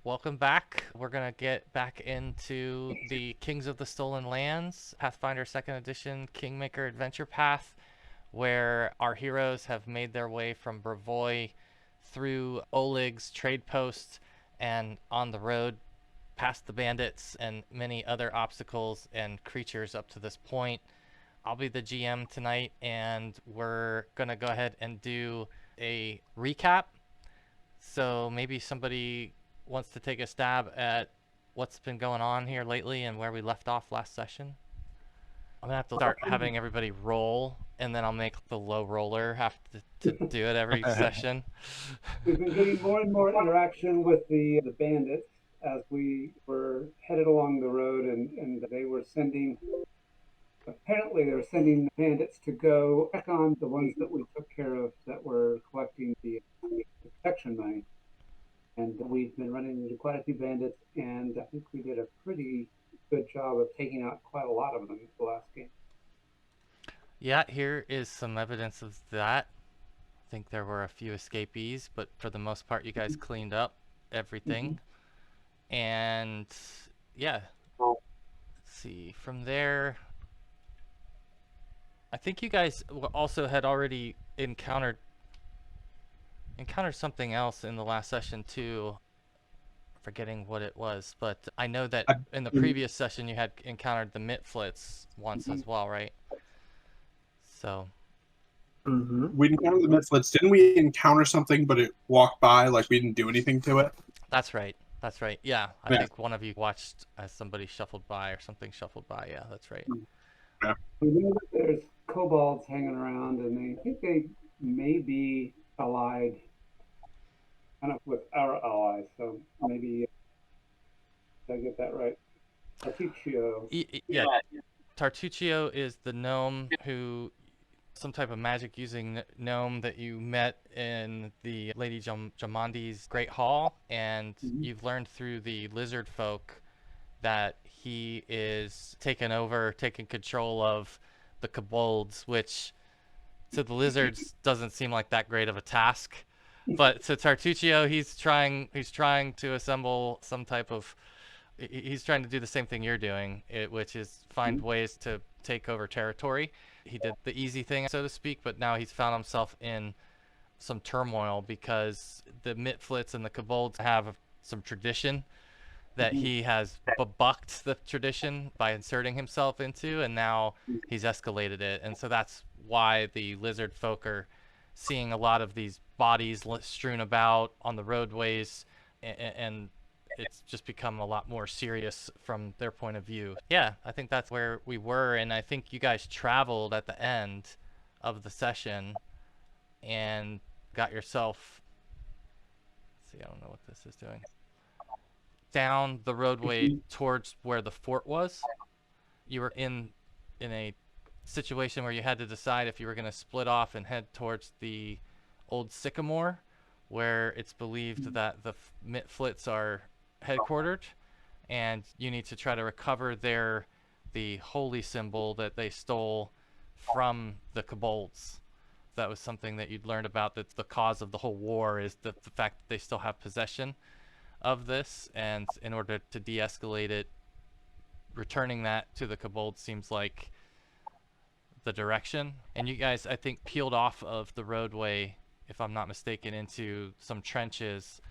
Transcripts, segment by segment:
welcome back. We're going to get back into the Kings of the Stolen Lands, Pathfinder 2nd Edition Kingmaker Adventure Path, where our heroes have made their way from Brevoy through Olig's trade post and on the road past the bandits and many other obstacles and creatures up to this point. I'll be the GM tonight, and we're going to go ahead and do a recap. So maybe somebody wants to take a stab at what's been going on here lately and where we left off last session. I'm gonna have to start having everybody roll, and then I'll make the low roller have to do it every session. We've been getting more and more interaction with the bandits as we were headed along the road, and they were sending. Apparently, they were sending bandits to go check on the ones that we took care of that were collecting the protection money. And we've been running into quite a few bandits, and I think we did a pretty good job of taking out quite a lot of them the last game. Yeah, here is some evidence of that. I think there were a few escapees, but for the most part, you guys cleaned up everything. And yeah, let's see. From there, I think you guys also had already encountered something else in the last session too. Forgetting what it was, but I know that in the previous session you had encountered the Mitflits once as well, right? So we encountered the Mitflits. Didn't we encounter something, but it walked by, like we didn't do anything to it? That's right. Yeah, I think one of you watched as somebody shuffled by or something shuffled by. Yeah, that's right. Yeah. We know that there's kobolds hanging around, and I think they may be allied kind of with our allies, so maybe did I get that right? Tartuccio. Yeah. Tartuccio is the gnome who, some type of magic using gnome that you met in the Lady Jamandi's Great Hall, and you've learned through the lizard folk that he is taking control of the kobolds, which to the lizards doesn't seem like that great of a task. But to Tartuccio, he's trying to assemble some type of, he's trying to do the same thing you're doing, which is find ways to take over territory. He did the easy thing, so to speak, but now he's found himself in some turmoil because the Mitflits and the kobolds have some tradition that he has bucked the tradition by inserting himself into, and now he's escalated it. And so that's why the lizard folk are seeing a lot of these bodies strewn about on the roadways, and it's just become a lot more serious from their point of view. Yeah, I think that's where we were, and I think you guys traveled at the end of the session and got yourself, let's see, I don't know what this is doing, down the roadway towards where the fort was. You were in a situation where you had to decide if you were going to split off and head towards the Old Sycamore, where it's believed that the Mitflits are headquartered, and you need to try to recover the holy symbol that they stole from the kobolds. That was something that you'd learned about, that the cause of the whole war is the fact that they still have possession of this, and in order to de-escalate it, returning that to the kobold seems like the direction. And you guys, I think, peeled off of the roadway, if I'm not mistaken, into some trenches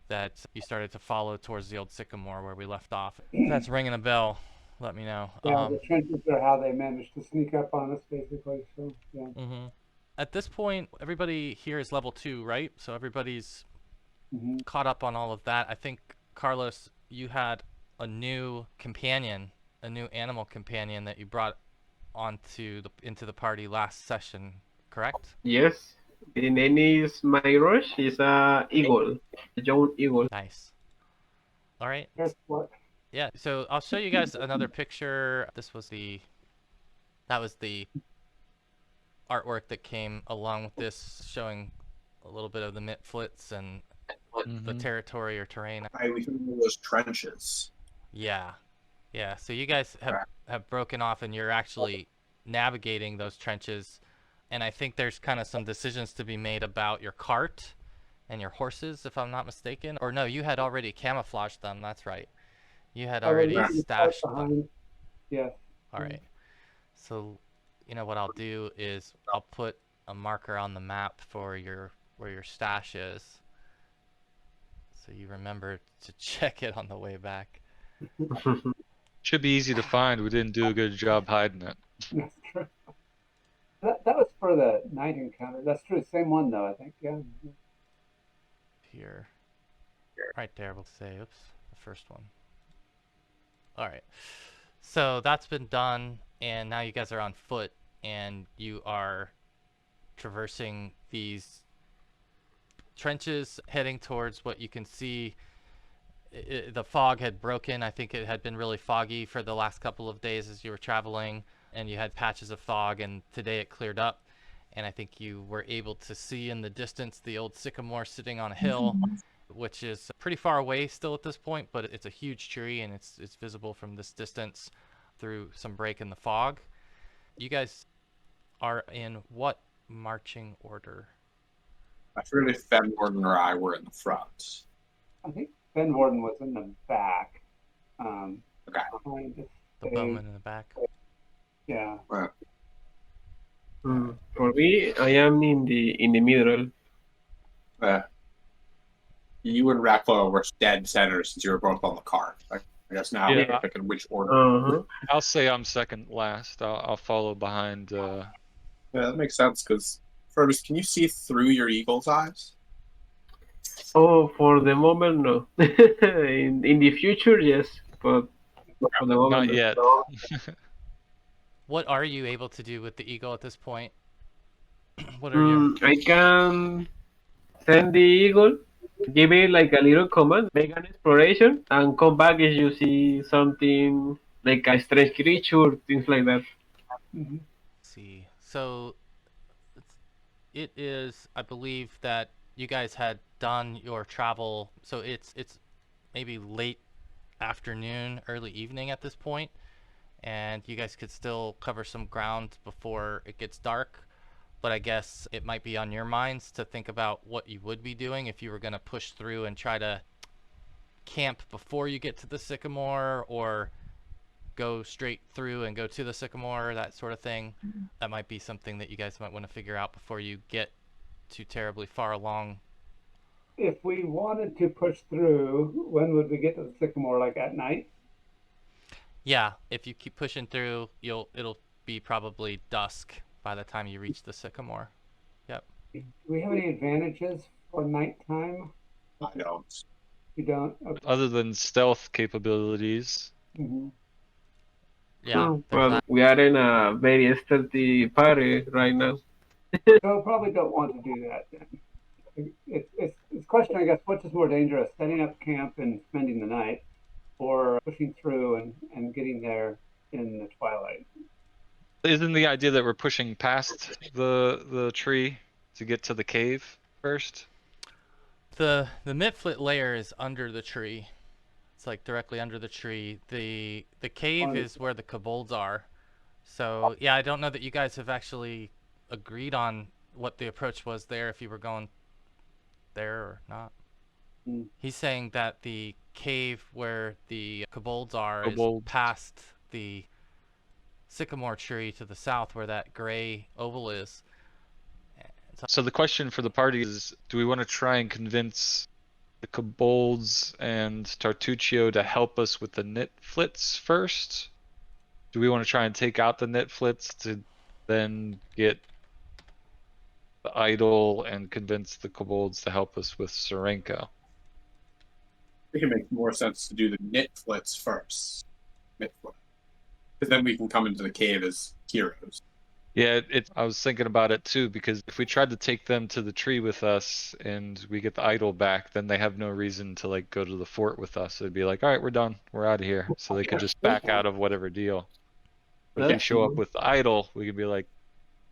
that you started to follow towards the Old Sycamore where we left off. If that's ringing a bell, let me know. Yeah, the trenches are how they managed to sneak up on us, basically. So yeah. At this point, everybody here is level 2, right? So everybody's caught up on all of that. I think, Carlos, you had a new companion, a new animal companion that you brought into the party last session, correct? Yes. The name is Myrosh. He's a eagle, a young eagle. Nice. All right. What? Yeah. So I'll show you guys another picture. That was the artwork that came along with this, showing a little bit of the Mitflits and the territory or terrain. We found those trenches. Yeah. So you guys have broken off, and you're actually navigating those trenches. And I think there's kind of some decisions to be made about your cart and your horses, if I'm not mistaken. Or no, you had already camouflaged them. That's right. You had I was already leaving the cart stashed them. behind. Yes. All right. So, what I'll do is I'll put a marker on the map for where your stash is, so you remember to check it on the way back. Should be easy to find. We didn't do a good job hiding it. That's true. That was for the night encounter. That's true. Same one though, I think. Yeah. Here, right there. We'll say, oops, the first one. All right. So that's been done, and now you guys are on foot, and you are traversing these trenches, heading towards what you can see. The fog had broken. I think it had been really foggy for the last couple of days as you were traveling, and you had patches of fog, and today it cleared up, and I think you were able to see in the distance the Old Sycamore sitting on a hill, which is pretty far away still at this point, but it's a huge tree, and it's visible from this distance through some break in the fog. You guys are in what marching order? I forget if Fenwarden or I were in the front. I think Fenwarden was in the back. Okay. Behind The bowman in the back? Yeah. For me, I am in the middle. You and Reckla were dead center since you were both on the cart. I guess now Yeah. we're picking which order. I'll say I'm second last. I'll follow behind. Yeah, that makes sense because Furbis, can you see through your eagle's eyes? Oh, for the moment, no. in the future, yes, but for the moment, Not yet. no. What are you able to do with the eagle at this point? What are your... I can send the eagle, give it like a little command, make an exploration, and come back if you see something like a strange creature, things like that. Mm-hmm. see. So it is, I believe that you guys had done your travel, so it's maybe late afternoon, early evening at this point, and you guys could still cover some ground before it gets dark. But I guess it might be on your minds to think about what you would be doing if you were going to push through and try to camp before you get to the Sycamore, or go straight through and go to the Sycamore, that sort of thing. That might be something that you guys might want to figure out before you get too terribly far along. If we wanted to push through, when would we get to the Sycamore? Like at night? Yeah, if you keep pushing through, it'll be probably dusk by the time you reach the Sycamore. Yep. Do we have any advantages for nighttime? I don't. You don't? Okay. Other than stealth capabilities. Mm-hmm. Yeah. Well, we are in a very stealthy party right now. So probably don't want to do that then. It's a question, I guess, which is more dangerous, setting up camp and spending the night, or pushing through and getting there in the twilight? Isn't the idea that we're pushing past the tree to get to the cave first? The Mitflit lair is under the tree. It's like directly under the tree. The cave is where the kobolds are. So yeah, I don't know that you guys have actually agreed on what the approach was there, if you were going there or not. He's saying that the cave where the kobolds are is past the sycamore tree to the south, where that gray oval is. So the question for the party is, do we want to try and convince the kobolds and Tartuccio to help us with the Mitflits first? Do we want to try and take out the Mitflits to then get the idol and convince the kobolds to help us with Serenko? I think it makes more sense to do the Mitflits first. Mitflit. Because then we can come into the cave as heroes. Yeah, I was thinking about it too, because if we tried to take them to the tree with us and we get the idol back, then they have no reason to like go to the fort with us. It'd be like, all right, we're done, we're out of here. So they could just back out of whatever deal. But if you show up with the idol, we could be like,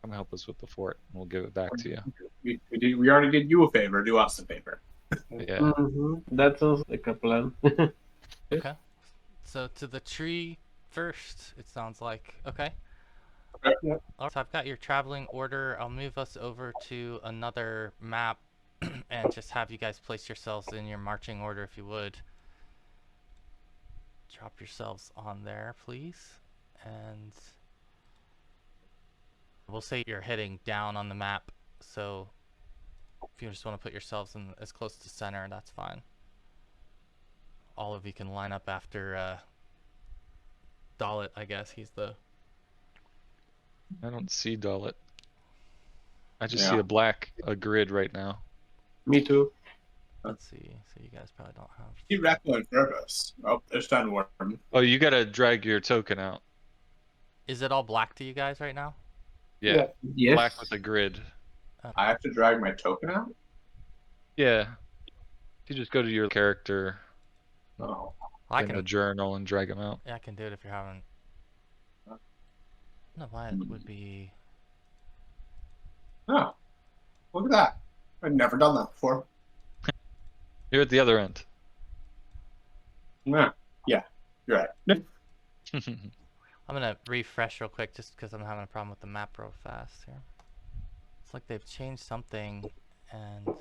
come help us with the fort, and we'll give it back to you. We already did you a favor, do us a favor. Yeah. That sounds like a plan. Okay. So to the tree first, it sounds like. Okay. Yep. All right, so I've got your traveling order. I'll move us over to another map, and just have you guys place yourselves in your marching order if you would. Drop yourselves on there, please. And we'll say you're heading down on the map, so if you just want to put yourselves in as close to center, that's fine. All of you can line up after Dallett, I guess. He's the... I don't see Dallett. I just Yeah. see a grid right now. Me too. Let's see. So you guys probably don't have... See Reckla and Furbis. Oh, there's Fenwarden. Oh, you gotta drag your token out. Is it all black to you guys right now? Yeah, Yes. black with a grid. I have to drag my token out? Yeah. If you just go to your character Oh. I in can... a journal and drag them out. Yeah, I can do it if you're having... I don't know why it would be... Oh. Look at that. I've never done that before. You're at the other end. Yeah, you're right. I'm gonna refresh real quick just because I'm having a problem with the map real fast here. It's like they've changed something, and do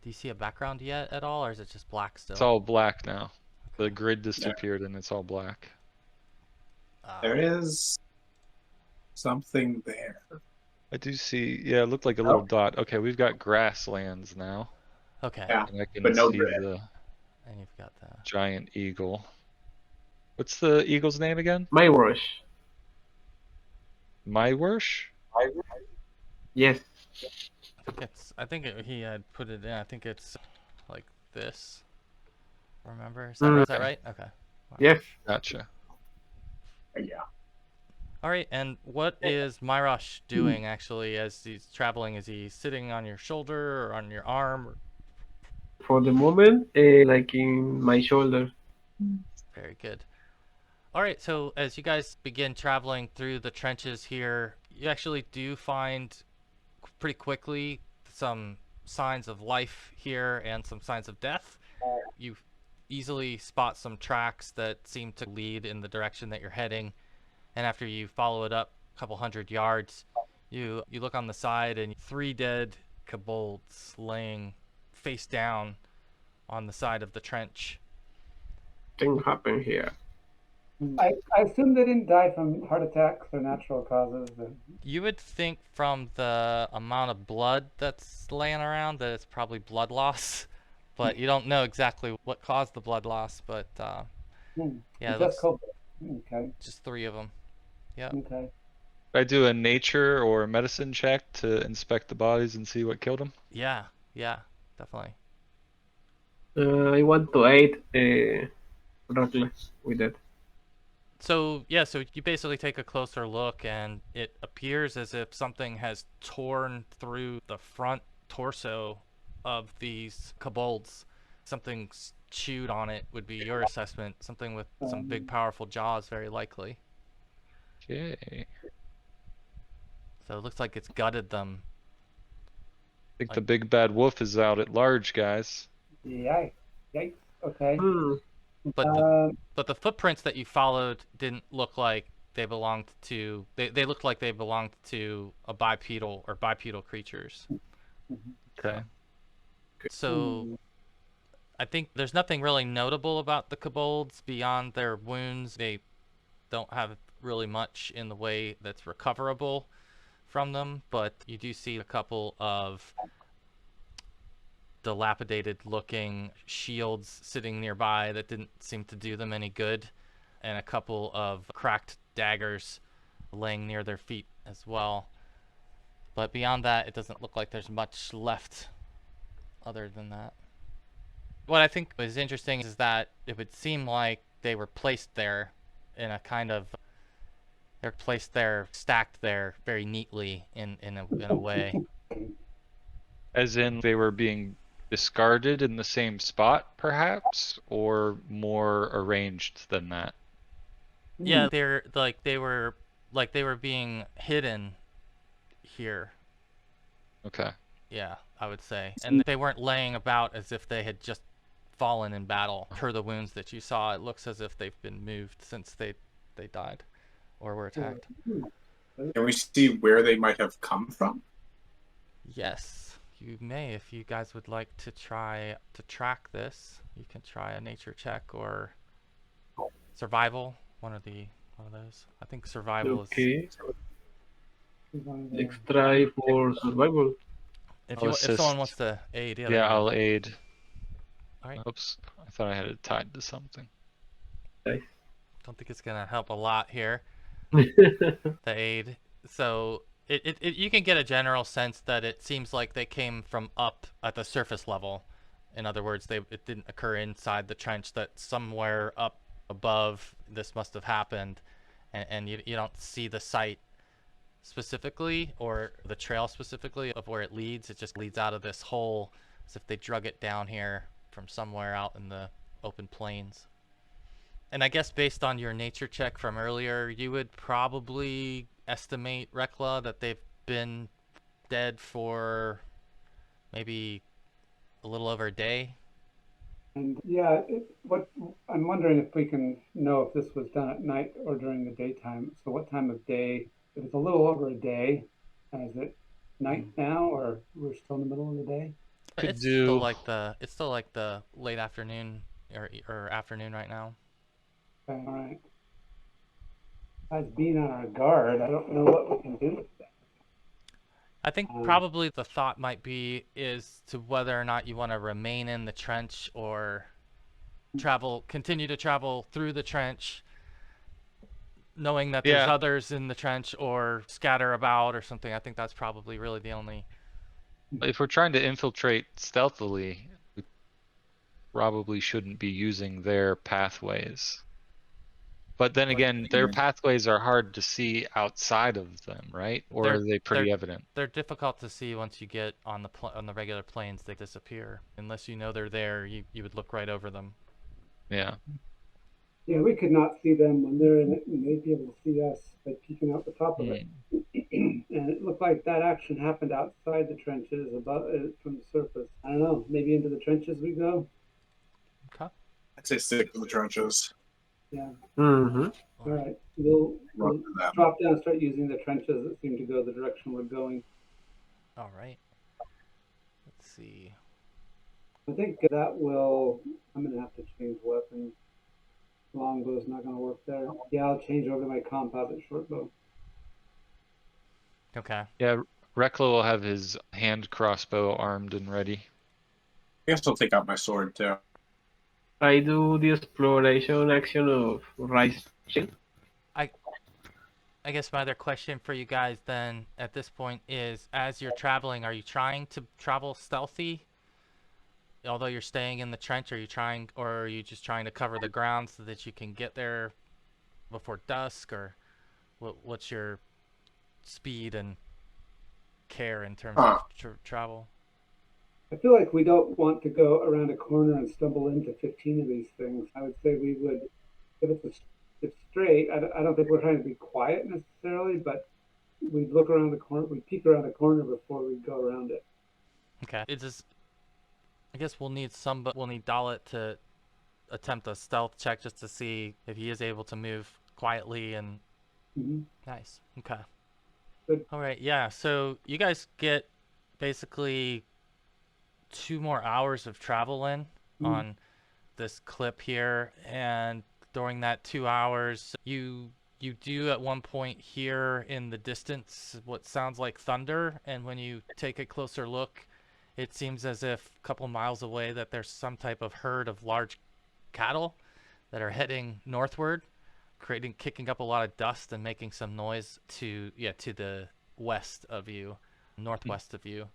you see a background yet at all, or is it just black still? It's all black now. The grid disappeared and it's all black. There is something there. I do see, yeah, it looked like a little dot. Okay, we've got grasslands now. Okay. Yeah, And I can but no see grid. the And you've got the... giant eagle. What's the eagle's name again? My rush. Mywersh? Yes. I think he had put it in. I think it's like this. Remember? Is that right? Okay. Wow. Yes. Gotcha. Yeah. All right. And what is Myrosh doing actually as he's traveling? Is he sitting on your shoulder or on your arm? Or... For the moment, like in my shoulder. Very good. All right. So as you guys begin traveling through the trenches here, you actually do find pretty quickly some signs of life here and some signs of death. You easily spot some tracks that seem to lead in the direction that you're heading, and after you follow it up a couple 100 yards, you look on the side and 3 dead kobolds laying face down on the side of the trench. Thing happened here. I assume they didn't die from heart attacks or natural causes. You would think from the amount of blood that's laying around that it's probably blood loss, but you don't know exactly what caused the blood loss. But yeah, it looks Okay. just 3 of them. Yeah. Okay. I do a nature or medicine check to inspect the bodies and see what killed them. Yeah. Yeah. Definitely. I want to aid Reckla with that. So yeah, so you basically take a closer look, and it appears as if something has torn through the front torso of these kobolds. Something's chewed on it would be your assessment. Something with some big, powerful jaws, very likely. Okay. So it looks like it's gutted them. I think the big bad wolf is out at large, guys. Yikes. Yikes. Okay. But the footprints that you followed didn't look like they belonged to. They looked like they belonged to a bipedal or bipedal creatures. Okay. So I think there's nothing really notable about the kobolds beyond their wounds. They don't have really much in the way that's recoverable from them, but you do see a couple of dilapidated looking shields sitting nearby that didn't seem to do them any good, and a couple of cracked daggers laying near their feet as well. But beyond that, it doesn't look like there's much left other than that. What I think is interesting is that it would seem like they were placed there in a kind of... They're placed there, stacked there very neatly in a way. As in they were being discarded in the same spot, perhaps, or more arranged than that? Yeah, they were being hidden here. Okay. Yeah, I would say. And they weren't laying about as if they had just fallen in battle. Per the wounds that you saw, it looks as if they've been moved since they died or were attacked. Can we see where they might have come from? Yes, You may, if you guys would like to try to track this, you can try a nature check or survival. One of those. I think survival is. Okay, let's try for survival. If I'll if someone assist. wants to aid, yeah. Yeah, I'll aid. All right. Oops, I thought I had it tied to something. Nice. Don't think it's gonna help a lot here. The aid. So you can get a general sense that it seems like they came from up at the surface level. In other words, it didn't occur inside the trench. That somewhere up above this must have happened, and you don't see the site specifically or the trail specifically of where it leads. It just leads out of this hole as if they drug it down here from somewhere out in the open plains. And I guess based on your nature check from earlier, you would probably estimate, Reckla, that they've been dead for maybe a little over a day. And yeah, what I'm wondering if we can know if this was done at night or during the daytime. So what time of day? If it's a little over a day, is it night now, or we're still in the middle of the day? It's still like the late afternoon or afternoon right now. Okay, all right. Besides being on our guard, I don't know what we can do with that. I think probably the thought might be is to whether or not you want to remain in the trench or continue to travel through the trench, knowing that there's others in the trench, or scatter about or something. I think that's probably really the only. If we're trying to infiltrate stealthily, we probably shouldn't be using their pathways. But then again, their pathways are hard to see outside of them, right? Or are they pretty evident? They're difficult to see once you get on the regular plains. They disappear unless you know they're there. You would look right over them. Yeah. Yeah, we could not see them when they're in it, and they'd be able to see us by peeking out the top of it. And it looked like that action happened outside the trenches, above from the surface. I don't know. Maybe into the trenches we go. Okay. I'd say stick to the trenches. Yeah. Mm-hmm. All right. We'll drop down and start using the trenches that seem to go the direction we're going. All right. Let's see. I think that will. I'm gonna have to change weapons. Longbow's not gonna work there. Yeah, I'll change over to my composite shortbow. Okay. Yeah, Reckla will have his hand crossbow armed and ready. I guess I'll take out my sword too. I do the exploration action of Rise Shield. I guess my other question for you guys then at this point is, as you're traveling, are you trying to travel stealthy? Although you're staying in the trench, or are you just trying to cover the ground so that you can get there before dusk, or what's your speed and care in terms of travel? I feel like we don't want to go around a corner and stumble into 15 of these things. I would say we would, if it's straight, I don't think we're trying to be quiet necessarily, but we'd look around the corner, we'd peek around the corner before we go around it. Okay. I guess we'll need Dallett to attempt a stealth check just to see if he is able to move quietly and. Nice. Okay. Good. All right. Yeah. So you guys get basically 2 more hours of travel in on this clip here, and during that 2 hours, you do at one point hear in the distance what sounds like thunder, and when you take a closer look, it seems as if a couple miles away that there's some type of herd of large cattle that are heading northward, kicking up a lot of dust and making some noise to the west of you, northwest of you.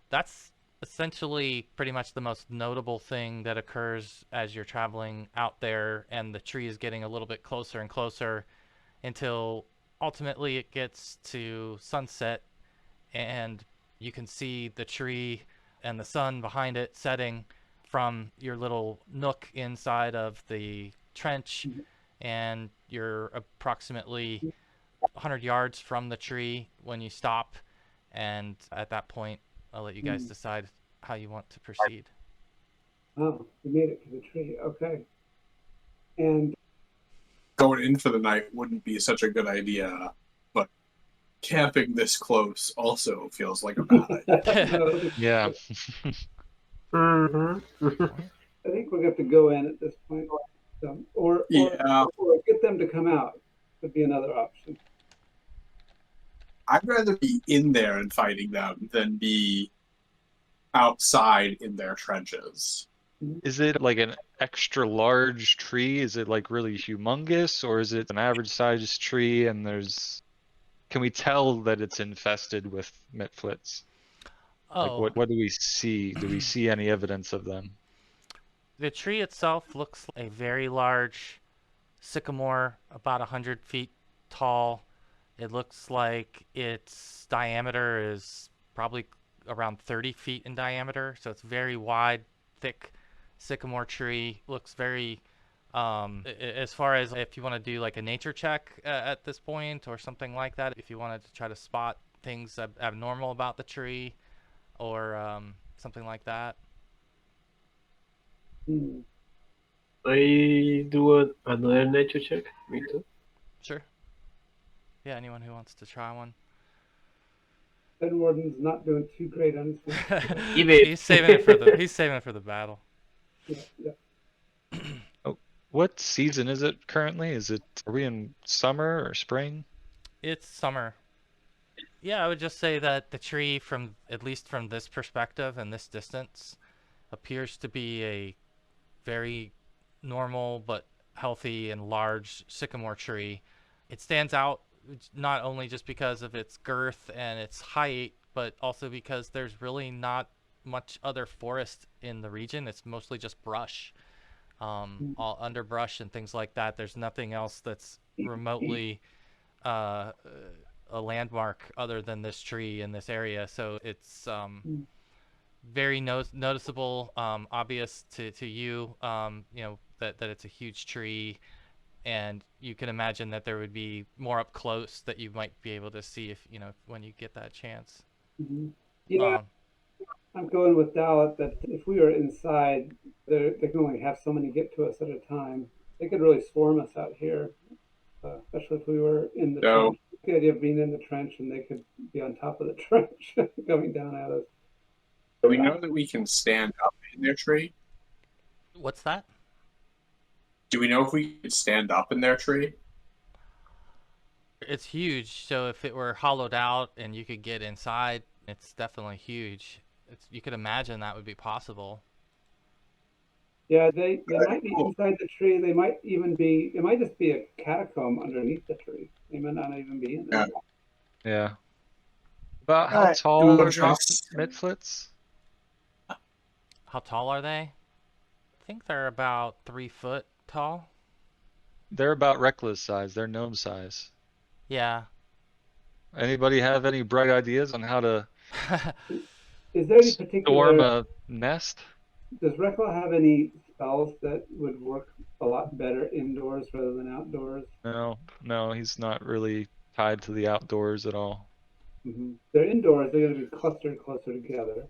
That's essentially pretty much the most notable thing that occurs as you're traveling out there, and the tree is getting a little bit closer and closer until ultimately it gets to sunset, and you can see the tree and the sun behind it setting from your little nook inside of the trench, and you're approximately 100 yards from the tree when you stop, and at that point I'll let you guys decide how you want to proceed. Oh, we made it to the tree. Okay. And Going in for the night wouldn't be such a good idea, but camping this close also feels like a bad idea. No, Yeah. Mm-hmm. I think we're going to have to go in at this point. Or Yeah, get them to come out would be another option. I'd rather be in there and fighting them than be outside in their trenches. Is it like an extra large tree? Is it like really humongous, or is it an average sized tree and can we tell that it's infested with Mitflits? Like Oh, what do we see? Do we see any evidence of them? the tree itself looks like a very large sycamore, about 100 feet tall. It looks like its diameter is probably around 30 feet in diameter, so it's very wide, thick sycamore tree. Looks very, as far as if you want to do like a nature check at this point or something like that, if you wanted to try to spot things abnormal about the tree or something like that. Hmm. I do another nature check. Me too. Sure. Yeah, anyone who wants to try one. Fenwarden's not doing too great on his nature. He's saving it for the battle. Yeah. What season is it currently? Are we in summer or spring? It's summer. Yeah, I would just say that the tree, at least from this perspective and this distance, appears to be a very normal but healthy and large sycamore tree. It stands out not only just because of its girth and its height, but also because there's really not much other forest in the region. It's mostly just brush, all underbrush and things like that. There's nothing else that's remotely a landmark other than this tree in this area. So it's very noticeable, obvious to you, that it's a huge tree, and you can imagine that there would be more up close that you might be able to see if when you get that chance. Mm-hmm. Yeah, I'm going with Dallett that if we were inside, they can only have so many get to us at a time. They could really swarm us out here, especially if we were in the trench. The idea of being in the trench and they could be on top of the trench coming down at us. Do we know that we can stand up in their tree? What's that? Do we know if we could stand up in their tree? It's huge, so if it were hollowed out and you could get inside, it's definitely huge. You could imagine that would be possible. Yeah, they might be inside the tree. They might even be. It might just be a catacomb underneath the tree. They might not even be in there. Yeah. About how Alright, tall do are we these trust- Mitflits? How tall are they? I think they're about 3 foot tall. They're about Reckla's size. They're gnome size. Yeah. Anybody have any bright ideas on how to Is there any storm particular? a nest? Does Reckla have any spells that would work a lot better indoors rather than outdoors? No, he's not really tied to the outdoors at all. Mm-hmm. They're indoors. They're going to be clustered closer together.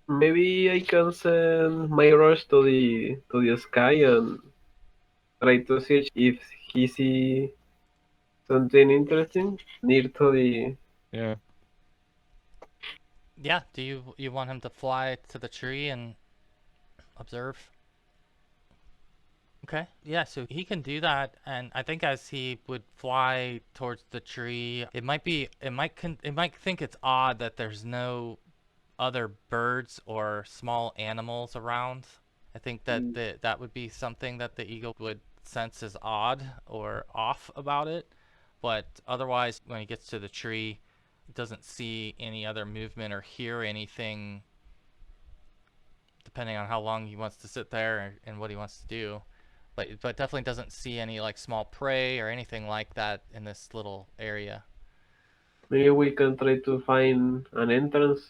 Maybe I can send my rush to the sky and try to search if he see something interesting near to the. Yeah. Yeah, do you want him to fly to the tree and observe? Okay. Yeah, so he can do that, and I think as he would fly towards the tree, it might think it's odd that there's no other birds or small animals around. I think that that would be something that the eagle would sense as odd or off about it. But otherwise, when he gets to the tree, he doesn't see any other movement or hear anything, depending on how long he wants to sit there and what he wants to do. But definitely doesn't see any like small prey or anything like that in this little area. Maybe we can try to find an entrance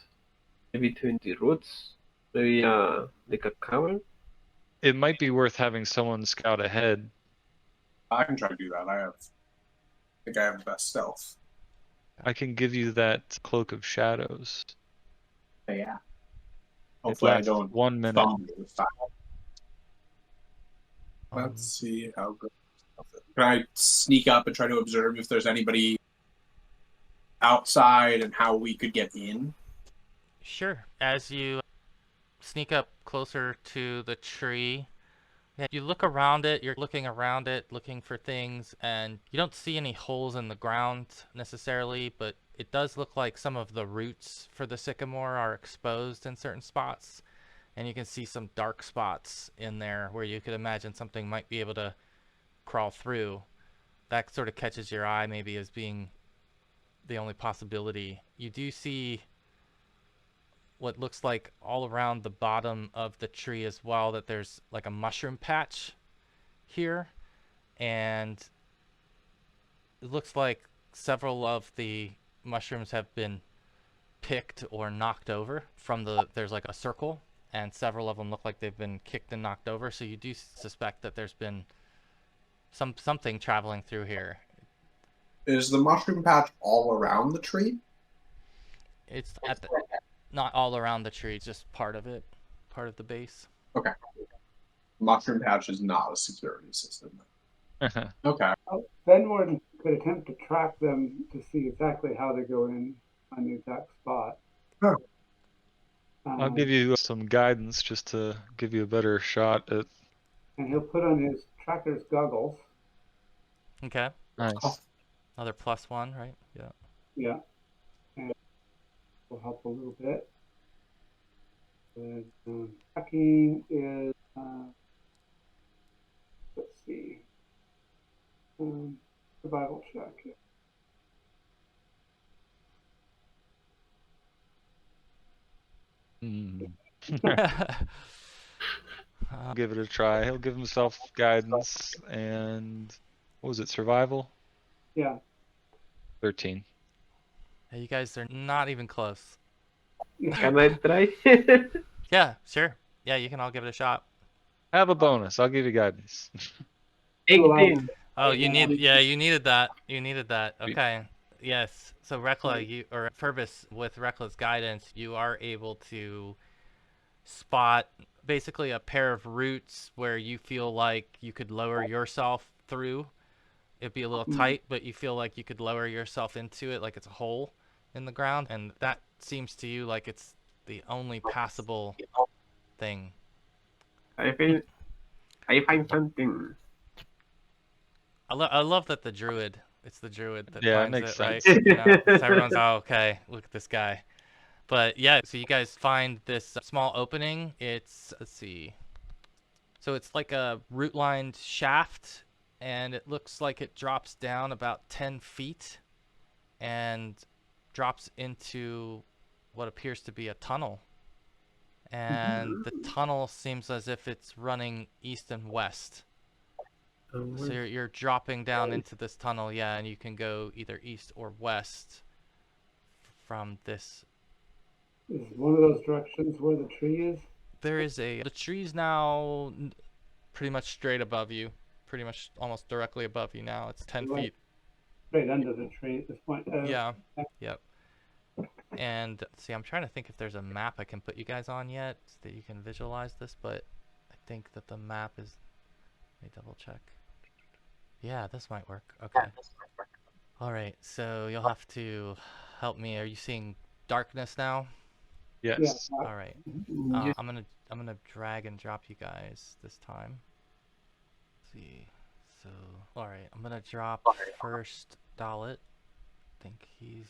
between the roots. Maybe like a cavern. It might be worth having someone scout ahead. I can try to do that. I think I have the best stealth. I can give you that cloak of shadows. Yeah. It Hopefully I lasts don't 1 minute. fumble the foul. Let's see how good. Can I sneak up and try to observe if there's anybody outside and how we could get in? Sure. As you sneak up closer to the tree, yeah, you look around it, you're looking around it, looking for things, and you don't see any holes in the ground necessarily, but it does look like some of the roots for the sycamore are exposed in certain spots, and you can see some dark spots in there where you could imagine something might be able to crawl through. That sort of catches your eye maybe as being the only possibility. You do see what looks like all around the bottom of the tree as well, that there's like a mushroom patch here, and it looks like several of the mushrooms have been picked or knocked over from there's like a circle, and several of them look like they've been kicked and knocked over, so you do suspect that there's been something traveling through here. Is the mushroom patch all around the tree? It's at the, not all around the tree, just part of it, part of the base. Okay. Mushroom patch is not a security system. Okay. Fenwarden could attempt to track them to see exactly how they go in on the exact spot. Huh. I'll give you some guidance just to give you a better shot at. And he'll put on his tracker's goggles. Okay. Nice. Another +1, right? Yeah. Yeah. And will help a little bit. And tracking is, let's see, survival check. Yeah. I'll give it a try. He'll give himself guidance and what was it? Survival? Yeah. 13. Hey, you guys are not even close. Can I try? Yeah, sure. Yeah, you can all give it a shot. Have a bonus. I'll give you guidance. 18. Oh, you needed that. You needed that. Sweet. Okay. Yes. So Reckla, or Furbis, with Reckla's guidance, you are able to spot basically a pair of roots where you feel like you could lower yourself through. It'd be a little tight, but you feel like you could lower yourself into it, like it's a hole in the ground, and that seems to you like it's the only passable thing. I find something. I love that it's the druid that Yeah, it finds makes it, right? sense. You know, so everyone's, oh, okay, look at this guy. But yeah, so you guys find this small opening. It's, let's see. So it's like a root-lined shaft, and it looks like it drops down about 10 feet and drops into what appears to be a tunnel. And the tunnel seems as if it's running east and west. So you're dropping down into this tunnel, yeah, and you can go either east or west from this. Is one of those directions where the tree is? The tree's now pretty much straight above you, pretty much almost directly above you now. It's 10 feet. Right under the tree at this point. Yeah, yep. And see, I'm trying to think if there's a map I can put you guys on yet so that you can visualize this, but I think that the map is, let me double check. Yeah, this might work. Okay. All right, so you'll have to help me. Are you seeing darkness now? Yes. All right. I'm gonna drag and drop you guys this time. Let's see. So, all right, I'm gonna drop first Dallett. I think he's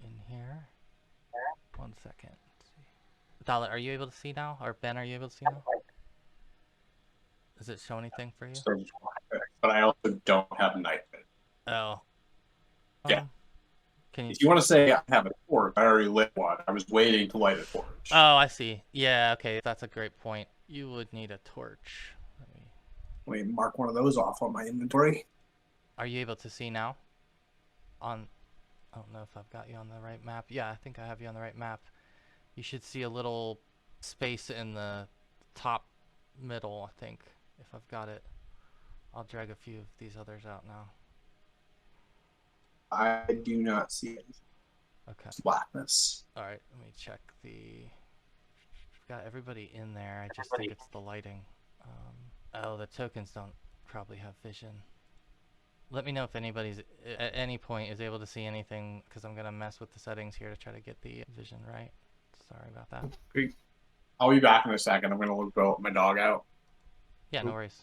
in here. 1 second. Let's see. Dallett, are you able to see now? Or Ben, are you able to see now? Does it show anything for you? But I also don't have night vision. Oh. Yeah. Can you? If you want to say I have a torch, I already lit one. I was waiting to light a torch. Oh, I see. Yeah, okay, that's a great point. You would need a torch. Let me mark one of those off on my inventory. Are you able to see now? I don't know if I've got you on the right map. Yeah, I think I have you on the right map. You should see a little space in the top middle, I think, if I've got it. I'll drag a few of these others out now. I do not see it. Okay. It's blackness. All right, let me check the... I've got everybody in there. I just think it's the lighting. Oh, the tokens don't probably have vision. Let me know if anybody's at any point is able to see anything, because I'm gonna mess with the settings here to try to get the vision right. Sorry about that. Okay. I'll be back in a second. I'm gonna go let my dog out. Yeah, no worries.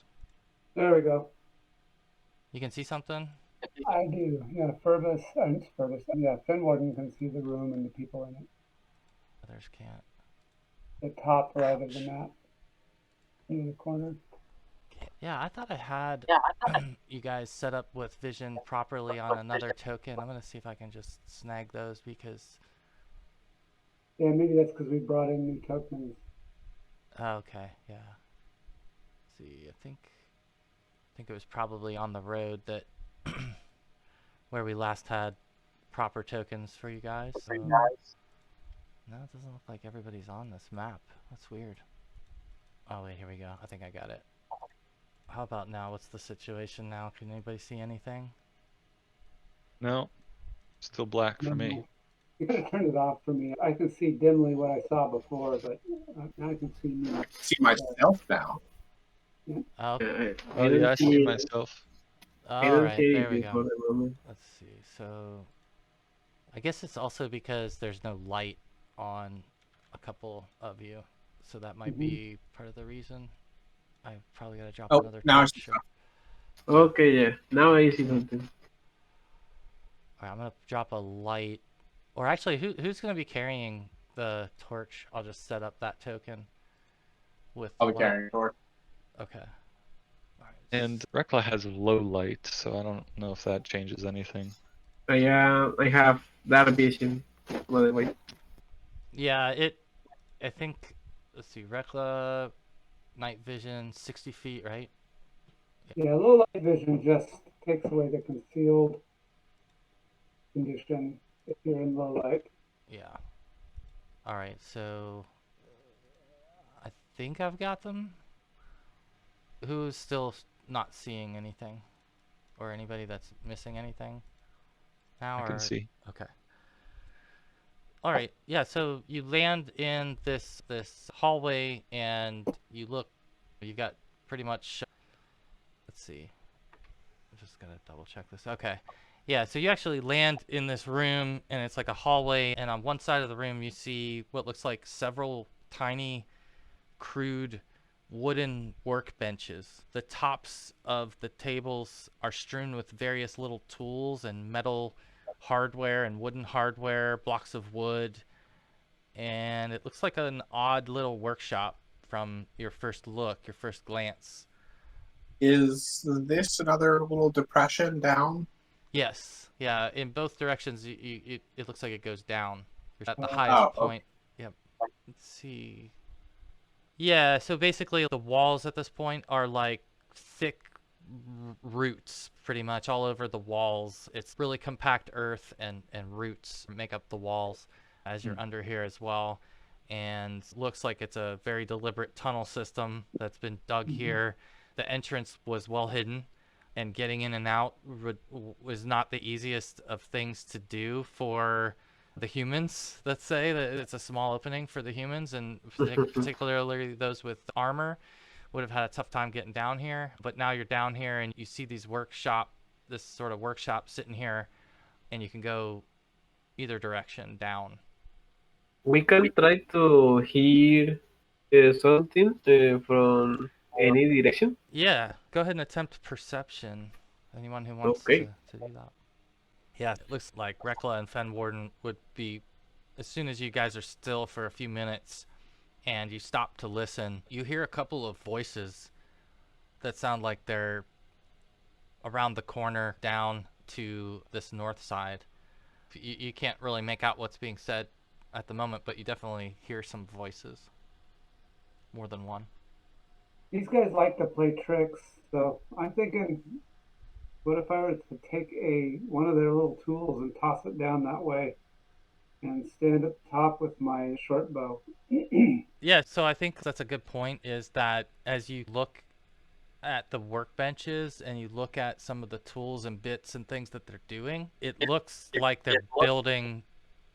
There we go. You can see something? I do. Yeah, Furbis. It's Furbis. Yeah, Fenwarden can see the room and the people in it. Others can't. The top right of the map. In the corner. Yeah, I thought I had you guys set up with vision properly on another token. I'm gonna see if I can just snag those because. Yeah, maybe that's because we brought in new tokens. Okay, yeah. Let's see, I think it was probably on the road that where we last had proper tokens for you guys. So. No, it doesn't look like everybody's on this map. That's weird. Oh wait, here we go. I think I got it. How about now? What's the situation now? Can anybody see anything? No, still black for me. You could have turned it off for me. I can see dimly what I saw before, but now I can see me. I can see myself now. Oh, Oh yeah, I see myself. all right, there we for go. the moment. Let's see. So, I guess it's also because there's no light on a couple of you, so that might be part of the reason. I probably gotta drop Oh, another now I torch. see Sure. stuff. Okay, yeah. Now I see something. Alright, I'm gonna drop a light. Or actually, who's gonna be carrying the torch? I'll just set up that token with I'll the be light. carrying a torch. Okay. Alright, And Reckla has low light, so I don't know if that changes anything. I have that vision, by the way. yeah, I think. Let's see, Reckla, night vision, 60 feet, right? Yeah, low light vision just takes away the concealed condition if you're in low light. Yeah. Alright, so I think I've got them. Who's still not seeing anything? Or anybody that's missing anything now? I can see. Okay. Alright, yeah, so you land in this hallway and you look, you've got pretty much, let's see, I'm just gonna double check this. Okay. Yeah, so you actually land in this room and it's like a hallway, and on one side of the room you see what looks like several tiny, crude wooden workbenches. The tops of the tables are strewn with various little tools and metal hardware and wooden hardware, blocks of wood, and it looks like an odd little workshop from your first look, your first glance. Is this another little depression down? Yes, yeah, in both directions it looks like it goes down. You're at the Oh, highest okay. point. Yep. Let's see. Yeah, so basically the walls at this point are like thick roots pretty much all over the walls. It's really compact earth and roots make up the walls as you're under here as well. And looks like it's a very deliberate tunnel system that's been dug here. The entrance was well hidden, and getting in and out was not the easiest of things to do for the humans. Let's say that it's a small opening for the humans, and particularly those with armor would have had a tough time getting down here. But now you're down here and you see this sort of workshop sitting here, and you can go either direction down. We can try to hear something from any direction. Yeah, go ahead and attempt perception. Anyone who wants Okay. to do that. Yeah, it looks like Reckla and Fenwarden would be, as soon as you guys are still for a few minutes and you stop to listen, you hear a couple of voices that sound like they're around the corner down to this north side. You can't really make out what's being said at the moment, but you definitely hear some voices. More than one. These guys like to play tricks, so I'm thinking, what if I were to take one of their little tools and toss it down that way and stand at the top with my short bow? Yeah, so I think that's a good point, is that as you look at the workbenches and you look at some of the tools and bits and things that they're doing, it looks like they're building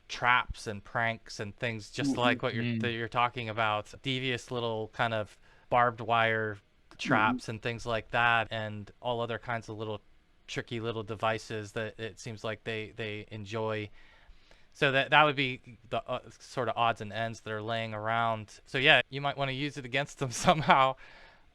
traps and pranks and things just like what you're talking about. Devious little kind of barbed wire traps and things like that, and all other kinds of little tricky little devices that it seems like they enjoy. So that would be the sort of odds and ends that are laying around. So yeah, you might want to use it against them somehow.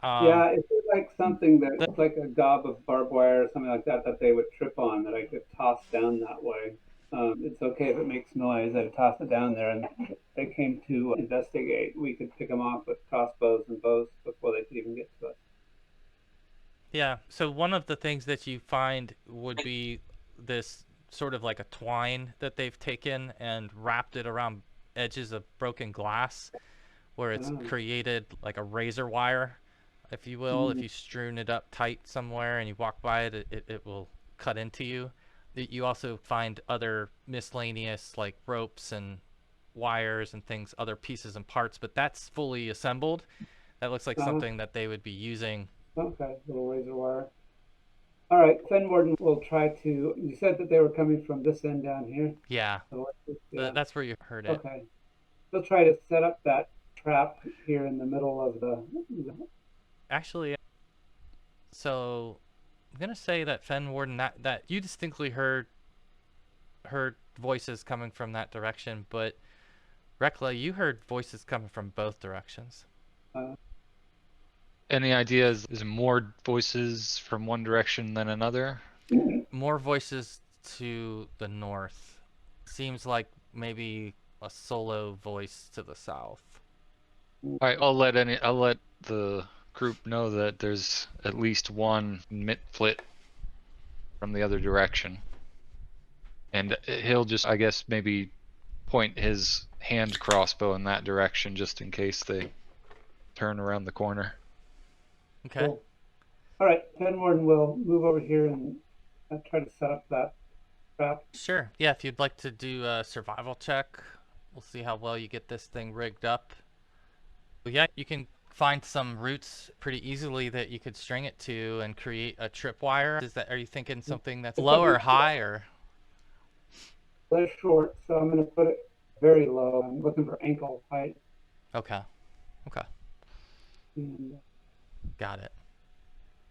Yeah, it was like something that looked like a gob of barbed wire or something like that that they would trip on that I could toss down that way. It's okay if it makes noise. I toss it down there, and if they came to investigate, we could pick them off with crossbows and bows before they could even get to us. Yeah, so one of the things that you find would be this sort of like a twine that they've taken and wrapped it around edges of broken glass, where it's created like a razor wire, if you will. If you strewn it up tight somewhere and you walk by it, it will cut into you. You also find other miscellaneous like ropes and wires and things, other pieces and parts, but that's fully assembled. That looks like something that they would be using. Okay, little razor wire. All right, Fenwarden will try to. You said that they were coming from this end down here. Yeah, that's where you heard it. Okay, they'll try to set up that trap here in the middle of the. Actually, so I'm gonna say that Fenwarden, that you distinctly heard voices coming from that direction, but Reckla, you heard voices coming from both directions. Any ideas? Is more voices from one direction than another? More voices to the north. Seems like maybe a solo voice to the south. All right, I'll let the group know that there's at least one Mitflit from the other direction, and he'll just, I guess, maybe point his hand crossbow in that direction just in case they turn around the corner. Okay. Cool. All right, Fenwarden will move over here and try to set up that trap. Sure. Yeah, if you'd like to do a survival check, we'll see how well you get this thing rigged up. But yeah, you can find some roots pretty easily that you could string it to and create a tripwire. Are you thinking something that's low or high, or? They're short, so I'm going to put it very low. I'm looking for ankle height. Okay. Okay. And, got it.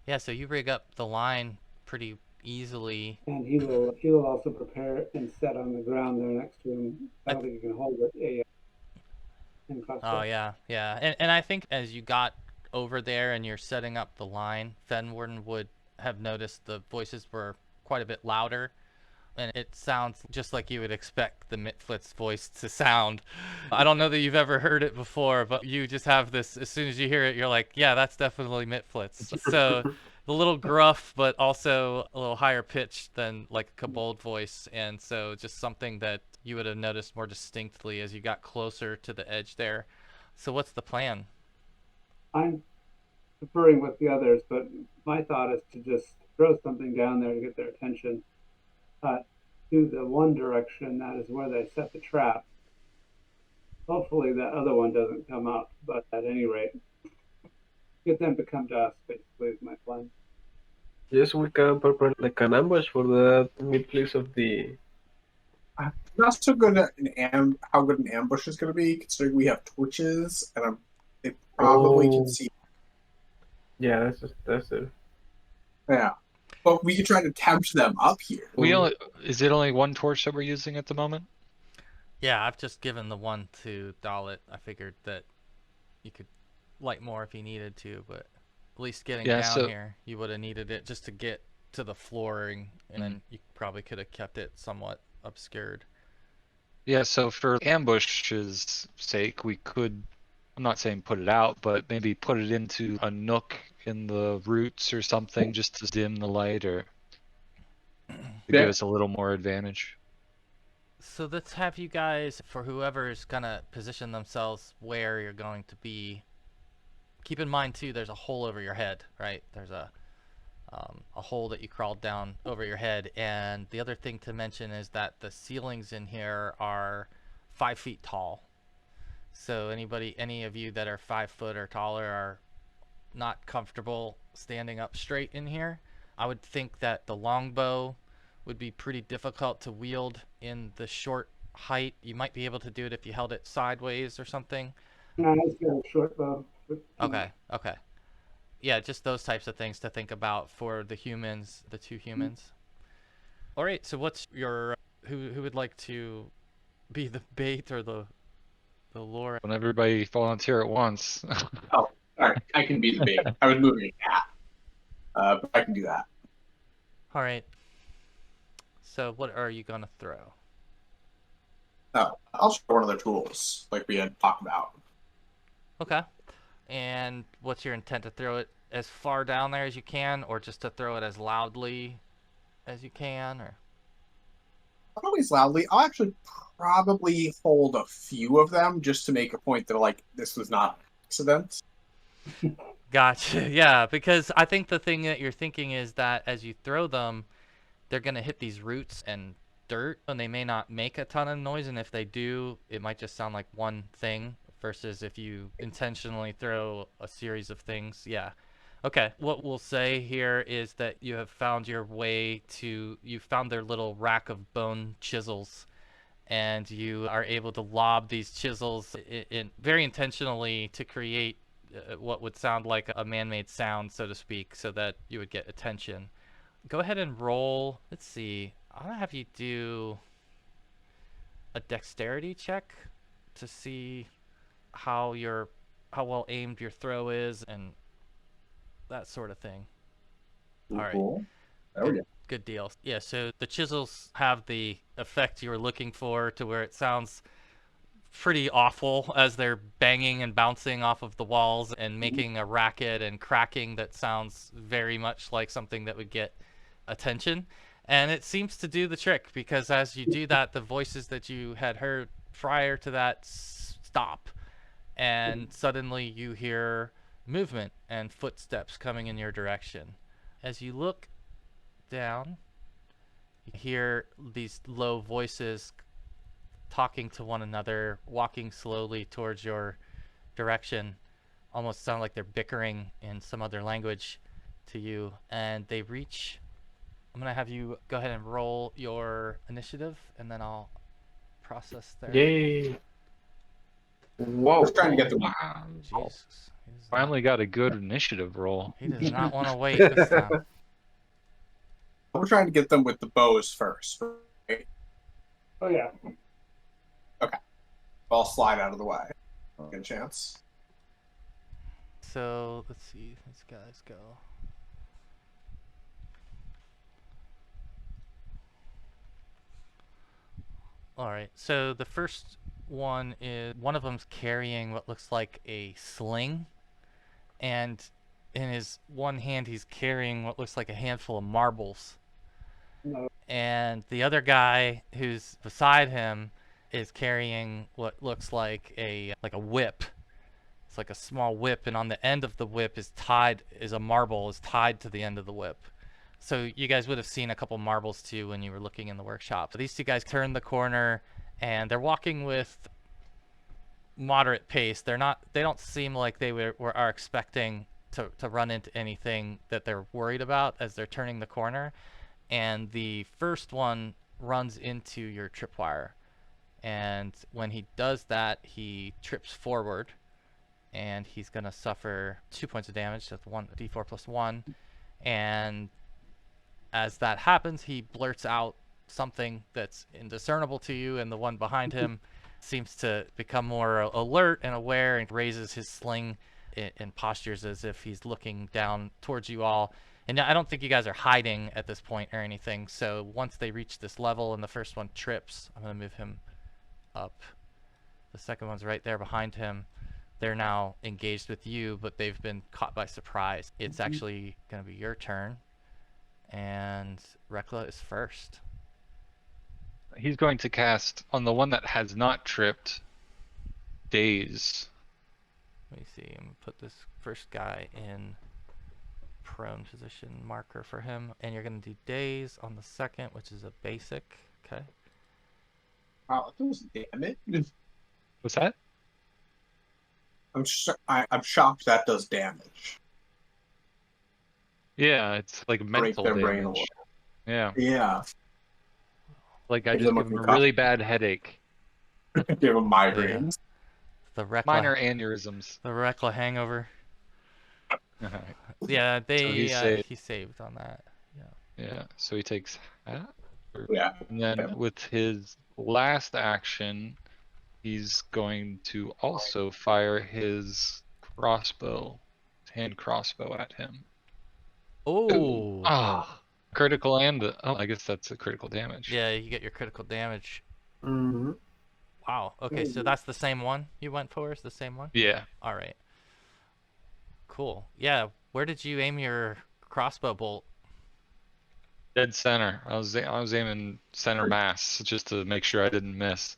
Yeah, so you rig up the line pretty easily. And he will also prepare and set on the ground there next to him. I don't think you can hold it. Oh yeah, yeah. And I think as you got over there and you're setting up the line, Fenwarden would have noticed the voices were quite a bit louder. And it sounds just like you would expect the Mitflit's voice to sound. I don't know that you've ever heard it before, but you just have this, as soon as you hear it, you're like, yeah, that's definitely Mitflits. So the little gruff, but also a little higher pitched than like a kobold voice. And so just something that you would have noticed more distinctly as you got closer to the edge there. So what's the plan? I'm conferring with the others, but my thought is to just throw something down there to get their attention. To the one direction, that is where they set the trap. Hopefully that other one doesn't come up, but at any rate, get them to come to us, basically, is my plan. Yes, we can prepare like an ambush for the mid-place of the... I'm not so good at how good an ambush is going to be, considering we have torches, and they probably can see. Yeah, that's it. Yeah. But we could try to tempt them up here. Is it only one torch that we're using at the moment? Yeah, I've just given the one to Dallett. I figured that you could light more if you needed to, but at least getting down here, you would have needed it just to get to the flooring, and then you probably could have kept it somewhat obscured. Yeah, so for ambush's sake, we could, I'm not saying put it out, but maybe put it into a nook in the roots or something just to dim the light or to give us a little more advantage. So let's have you guys, for whoever's gonna position themselves where you're going to be, keep in mind too, there's a hole over your head, right? There's a hole that you crawled down over your head, and the other thing to mention is that the ceilings in here are 5 feet tall. So any of you that are 5 foot or taller are not comfortable standing up straight in here. I would think that the longbow would be pretty difficult to wield in the short height. You might be able to do it if you held it sideways or something. No, I just got a short bow. Okay. Yeah, just those types of things to think about for the humans, the two humans. All right, so what's your who would like to be the bait or the lure? When everybody volunteer at once. Oh, all right. I can be the bait. I was moving a cat, but I can do that. All right. So what are you gonna throw? Oh, I'll show one of their tools, like we had talked about. Okay. And what's your intent, to throw it as far down there as you can, or just to throw it as loudly as you can, or? Not always loudly. I'll actually probably hold a few of them just to make a point that like this was not an accident. Gotcha. Yeah, because I think the thing that you're thinking is that as you throw them, they're gonna hit these roots and dirt, and they may not make a ton of noise, and if they do, it might just sound like one thing, versus if you intentionally throw a series of things. Yeah. Okay, what we'll say here is that you have found your way to, you found their little rack of bone chisels, and you are able to lob these chisels in very intentionally to create what would sound like a man-made sound, so to speak, so that you would get attention. Go ahead and roll. Let's see. I'm gonna have you do a dexterity check to see how well aimed your throw is and that sort of thing. All right. Cool. There we go. Good deal. Yeah, so the chisels have the effect you were looking for, to where it sounds pretty awful as they're banging and bouncing off of the walls and making a racket and cracking that sounds very much like something that would get attention. And it seems to do the trick, because as you do that, the voices that you had heard prior to that stop, and suddenly you hear movement and footsteps coming in your direction. As you look down, you hear these low voices talking to one another, walking slowly towards your direction, almost sound like they're bickering in some other language to you, and they reach. I'm gonna have you go ahead and roll your initiative, and then I'll process there. Yay! Whoa! Just trying to get the Wow. Jesus. Finally got a good initiative roll. He does not want to wait this time. We're trying to get them with the bows first. Right? Oh yeah. I'll slide out of the way. I'll get a chance. So let's see, these guys go. All right, so the first one is, one of them's carrying what looks like a sling, and in his one hand he's carrying what looks like a handful of marbles. No. And the other guy who's beside him is carrying what looks like a whip. It's like a small whip, and on the end of the whip is a marble is tied to the end of the whip. So you guys would have seen a couple marbles too when you were looking in the workshop. So these two guys turn the corner, and they're walking with moderate pace. They don't seem like they are expecting to run into anything that they're worried about as they're turning the corner. And the first one runs into your tripwire. And when he does that, he trips forward, and he's going to suffer 2 points of damage. That's d4 plus 1. And as that happens, he blurts out something that's indiscernible to you, and the one behind him seems to become more alert and aware and raises his sling and postures as if he's looking down towards you all. And I don't think you guys are hiding at this point or anything, so once they reach this level and the first one trips, I'm going to move him up. The second one's right there behind him. They're now engaged with you, but they've been caught by surprise. It's actually going to be your turn, and Reckla is first. He's going to cast on the one that has not tripped, Daze. Let me see. I'm going to put this first guy in prone position marker for him, and you're going to do Daze on the second, which is a basic. Okay. Wow, that does damage. What's that? I'm shocked that does damage. Yeah, it's like Break mental their brain a damage. little. Yeah, Yeah. like I Give just them a give him a concuss- really bad headache. Give them migraines. The Reckla, Minor aneurysms. the Reckla hangover. Alright. Yeah, he saved. he saved on that. Yeah, so he takes half. Yeah. And then Yeah. with his last action, he's going to also fire his crossbow, hand crossbow at him. Oh, Ah, critical and I guess that's a critical damage. yeah, you get your critical damage. Mm-hmm. Wow. Okay, so that's the same one you went for? Is the same one? Yeah. All right. Cool. Yeah. Where did you aim your crossbow bolt? Dead center. I was aiming center mass just to make sure I didn't miss.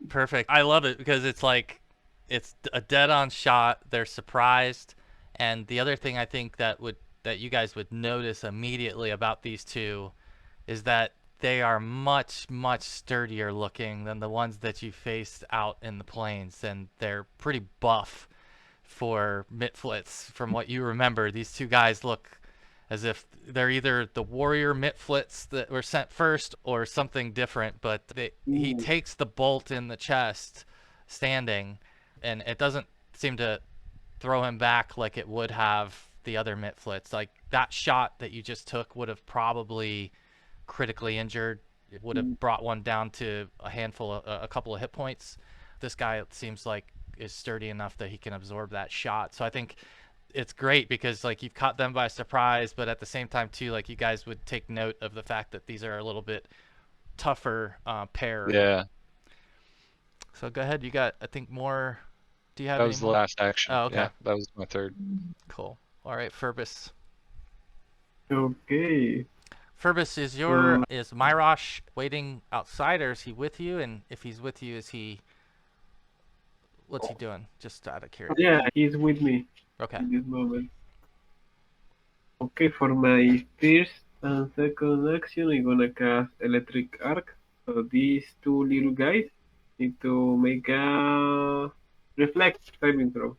Perfect. I love it because it's like it's a dead-on shot. They're surprised, and the other thing I think that you guys would notice immediately about these two is that they are much sturdier looking than the ones that you faced out in the plains, and they're pretty buff for Mitflits. From what you remember, these two guys look as if they're either the warrior Mitflits that were sent first or something different, but he takes the bolt in the chest standing, and it doesn't seem to throw him back like it would have the other Mitflits. Like that shot that you just took would have probably critically injured. It would have brought one down to a couple of hit points. This guy seems like is sturdy enough that he can absorb that shot. So I think it's great because like you've caught them by surprise, but at the same time too, like you guys would take note of the fact that these are a little bit tougher pair. Yeah. So go ahead. You got, I think, more. Do you have That any was the more? last action. Oh, okay. Yeah, that was my third. Cool. All right, Furbis. Okay. Furbis, is Myrosh waiting outside, or is he with you? And if he's with you, what's he doing? Just out of curiosity. Yeah, he's with me Okay. in this moment. Okay, for my first and second action, I'm gonna cast Electric Arc. So these two little guys need to make a reflex saving throw.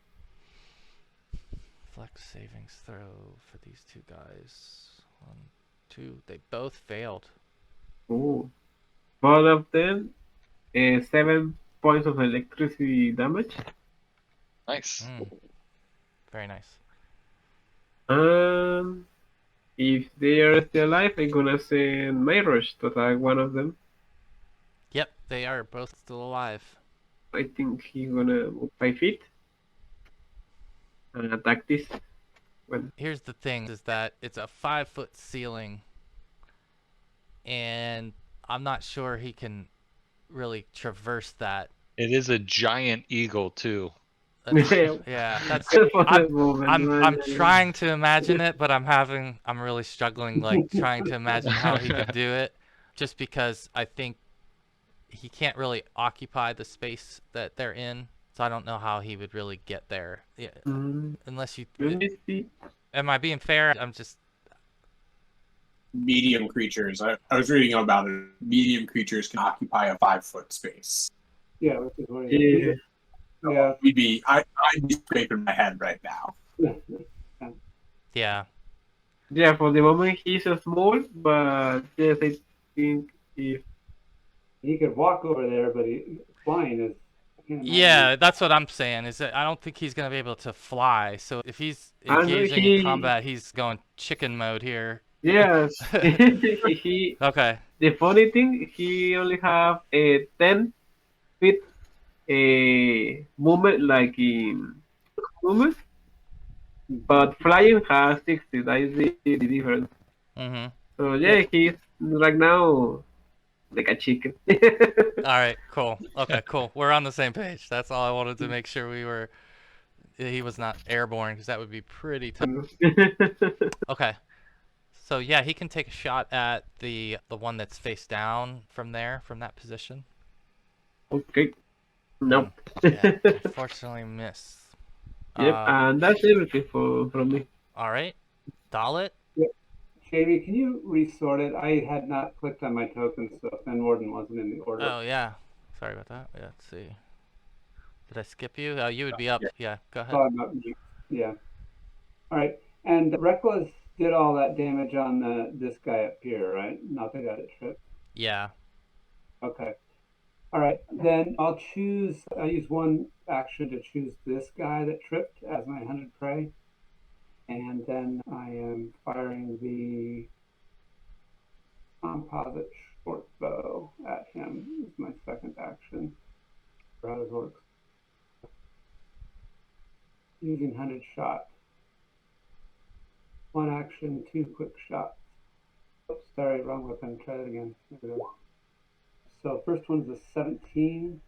Flex savings throw for these two guys. 1, 2. They both failed. Oh. Both of them, 7 points of electricity damage. Nice. Very nice. If they are still alive, I'm gonna send Myrosh to attack one of them. Yep, they are both still alive. I think he's gonna move 5 feet and attack this one. Here's the thing: is that it's a 5-foot ceiling, and I'm not sure he can really traverse that. It is a giant eagle too. Yeah, that's. I'm trying to imagine it, but I'm really struggling, like trying to imagine how he could do it, just because I think he can't really occupy the space that they're in, so I don't know how he would really get there. Yeah, unless you. Let me see. Am I being fair? I'm just. Medium creatures. I was reading about it. Medium creatures can occupy a 5-foot space. Yeah, which is what Yeah. Yeah. I'd be scraping my head right now. Yeah. Yeah, for the moment he's small, but yes, I think if He could walk over there, but flying is. Yeah, that's what I'm saying. Is that I don't think he's gonna be able to fly. So if he's engaging in combat, he's going chicken mode here. yes, he. Okay. The funny thing, he only have a 10 feet movement, like in movement, but flying has 60. That is the difference. So yeah, he's right now like a chicken. All right, cool. Okay, cool. We're on the same page. That's all I wanted to make sure he was not airborne, because that would be pretty tough. Okay. So yeah, he can take a shot at the one that's face down from that position. Okay. Nope. Yeah, unfortunately miss. Yep, and that's everything from me. All right. Dallett? Jamie, can you resort it? I had not clicked on my tokens, so Fenwarden wasn't in the order. Oh, yeah. Sorry about that. Yeah, let's see. Did I skip you? Oh, you would be up. Yeah, go ahead. Yeah. All right. And Reckla did all that damage on this guy up here, right? Not the guy that tripped. Yeah. Okay. All right. Then I'll use one action to choose this guy that tripped as my hunted prey. And then I am firing the composite short bow at him. Is my second action. How this works. Using 100 shot. One action, 2 quick shots. Oops, sorry, wrong weapon. Try that again. There we go. So first one's a 17.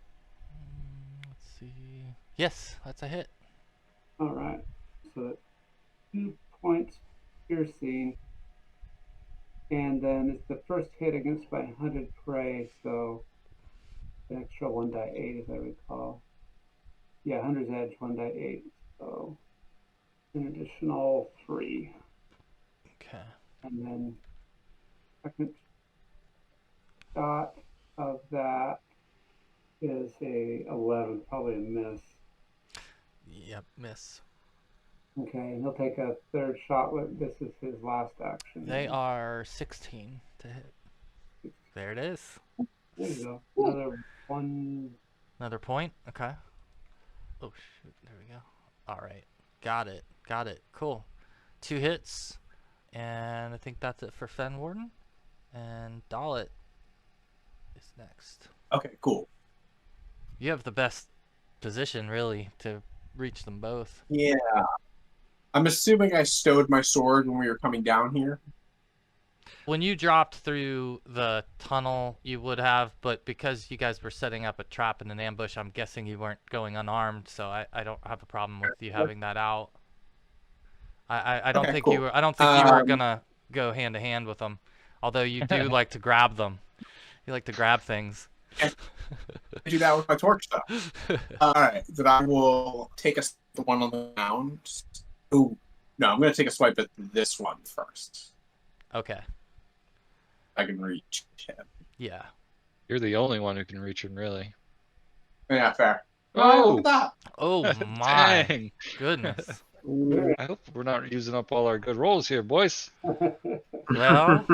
Let's see. Yes, that's a hit. All right. So that's 2 points piercing. And then it's the first hit against my 100 prey, so an extra 1d8 as I recall. Yeah, 100's edge, 1d8. So an additional 3. Okay. And then second shot of that is a 11, probably a miss. Yep, miss. Okay, and he'll take a third shot. This is his last action. They are 16 to hit. There it is. There you go. Another one. Another point. Okay. Oh shoot! There we go. All right. Got it. Got it. Cool. 2 hits, and I think that's it for Fenwarden. And Dallett is next. Okay, cool. You have the best position, really, to reach them both. Yeah. I'm assuming I stowed my sword when we were coming down here. When you dropped through the tunnel, you would have, but because you guys were setting up a trap and an ambush, I'm guessing you weren't going unarmed, so I don't have a problem with you having that out. I don't Okay, think cool. you were. I don't think you were gonna go hand to hand with them, although you do like to grab them. You like to grab things. I do that with my torch, though. All right, then I will take the one on the ground. Ooh, no, I'm going to take a swipe at this one first. Okay. I can reach him. Yeah. You're the only one who can reach him, really. Yeah, fair. Oh! Look at that. Oh my Dang! goodness. I hope we're not using up all our good rolls here, boys. Well,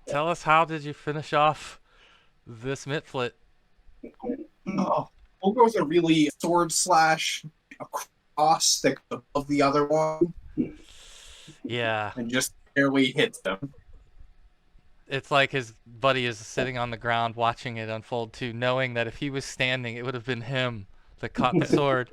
tell us, how did you finish off this Mitflit? Oh, we'll go with a really sword slash across stick above the other one Yeah. and just barely hit them. It's like his buddy is sitting on the ground watching it unfold too, knowing that if he was standing, it would have been him that caught the sword.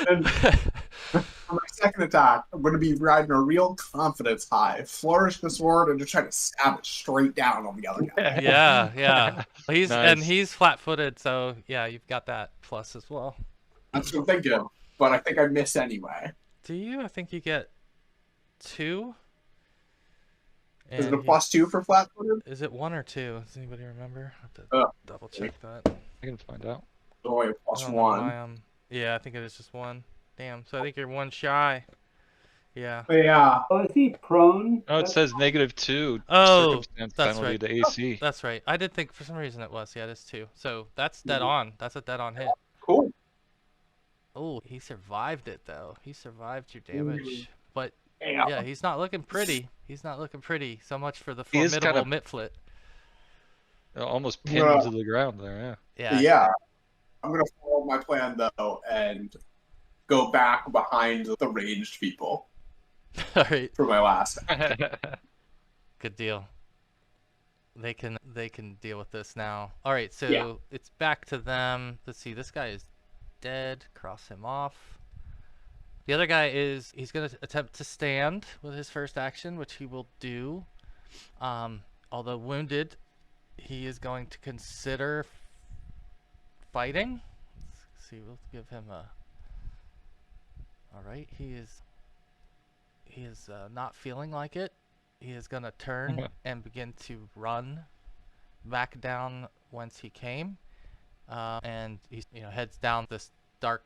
And for my second attack, I'm going to be riding a real confidence high, flourish the sword, and just try to stab it straight down on the other guy. Yeah, yeah. He's Nice. and he's flat-footed, so yeah, you've got that plus as well. That's what I'm thinking, but I think I miss anyway. Do you? I think you get 2. Is it And a +2 for flat-footed? Is it 1 or 2? Does anybody remember? I have to double check that. I can find out. Oh, wait, I don't know why I'm- Yeah, I think it is just 1. Damn. So I think you're 1 shy. Yeah. Yeah. Oh, is he prone? Oh, it says -2. Oh, Circumstance that's penalty right. to AC. That's right. I did think for some reason it was. Yeah, it is 2. So that's dead on. That's a dead on hit. Cool. Oh, he survived it though. He survived your damage. But Yeah. yeah, he's not looking pretty. He's not looking pretty. So much for the He is formidable kind Mitflit. Almost pinned him to the ground there, yeah. Yeah. I'm going to follow my plan, though, and go back behind the ranged people All right. for my last. Good deal. They can deal with this now. All right, so Yeah. it's back to them. Let's see. This guy is dead. Cross him off. The other guy he's going to attempt to stand with his first action, which he will do. Although wounded, he is going to consider fighting. Let's see. We'll give him a. All right, he is not feeling like it. He is going to turn and begin to run back down whence he came, and he heads down this dark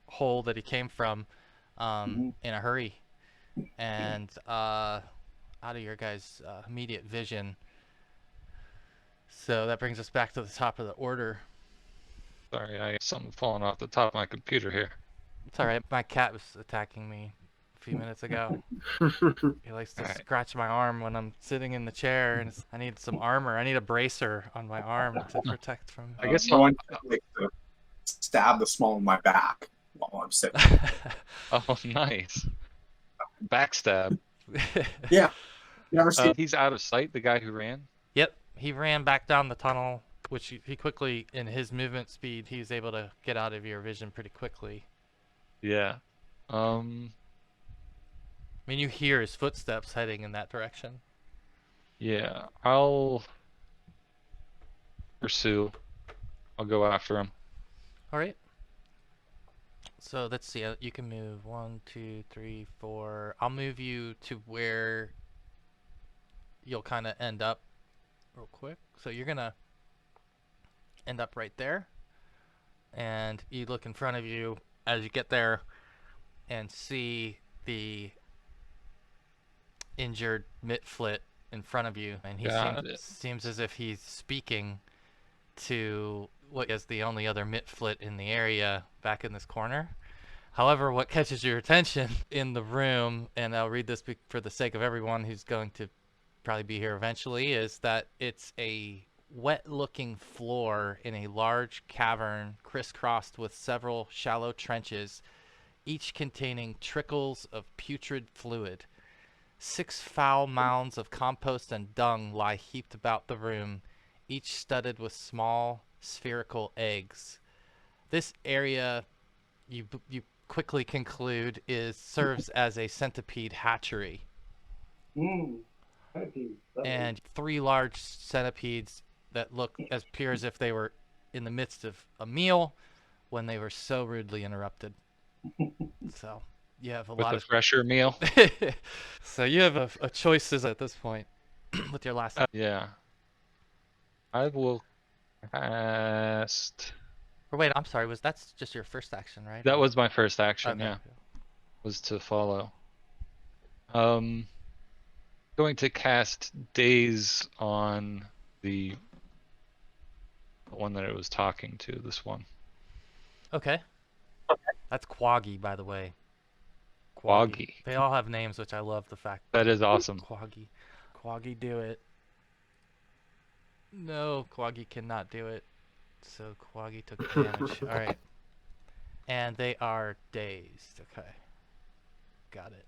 hole that he came from in a hurry, and out of your guys' immediate vision. So that brings us back to the top of the order. Sorry, I something falling off the top of my computer here. It's all right. My cat was attacking me a few minutes ago. He likes to Alright. scratch my arm when I'm sitting in the chair, and I need some armor. I need a bracer on my arm to protect from. I guess I want to stab the small of my back while I'm sitting. Oh, nice. Backstab. Yeah. You never see He's out of sight, the guy who ran? Yep, he ran back down the tunnel, which he quickly, in his movement speed, he was able to get out of your vision pretty quickly. Yeah. I mean, you hear his footsteps heading in that direction. Yeah. I'll pursue. I'll go after him. All right. So let's see. You can move 1, 2, 3, 4. I'll move you to where you'll kind of end up real quick. So you're gonna end up right there, and you look in front of you as you get there and see the injured Mitflit in front of you, and he seems as if he's speaking to what is the only other Mitflit in the area back in this corner. However, what catches your attention in the room, and I'll read this for the sake of everyone who's going to probably be here eventually, is that it's a wet-looking floor in a large cavern crisscrossed with several shallow trenches, each containing trickles of putrid fluid. 6 foul mounds of compost and dung lie heaped about the room, each studded with small spherical eggs. This area, you quickly conclude, serves as a centipede hatchery. And 3 large centipedes that look as pure as if they were in the midst of a meal when they were so rudely interrupted. So you have a With lot a of fresher meal. So you have a choices at this point with your last. Yeah. I will cast. Or wait, I'm sorry. That's just your first action, right? That was my first action. Okay. Yeah. Was to follow. Going to cast Daze on the one that I was talking to. This one. Okay. That's Quaggy, by the way. Quaggy. They all have names, which I love the fact. That is awesome. Quaggy. Quaggy, do it. No, Quaggy cannot do it. So Quaggy took damage. Alright. And they are dazed. Okay. Got it.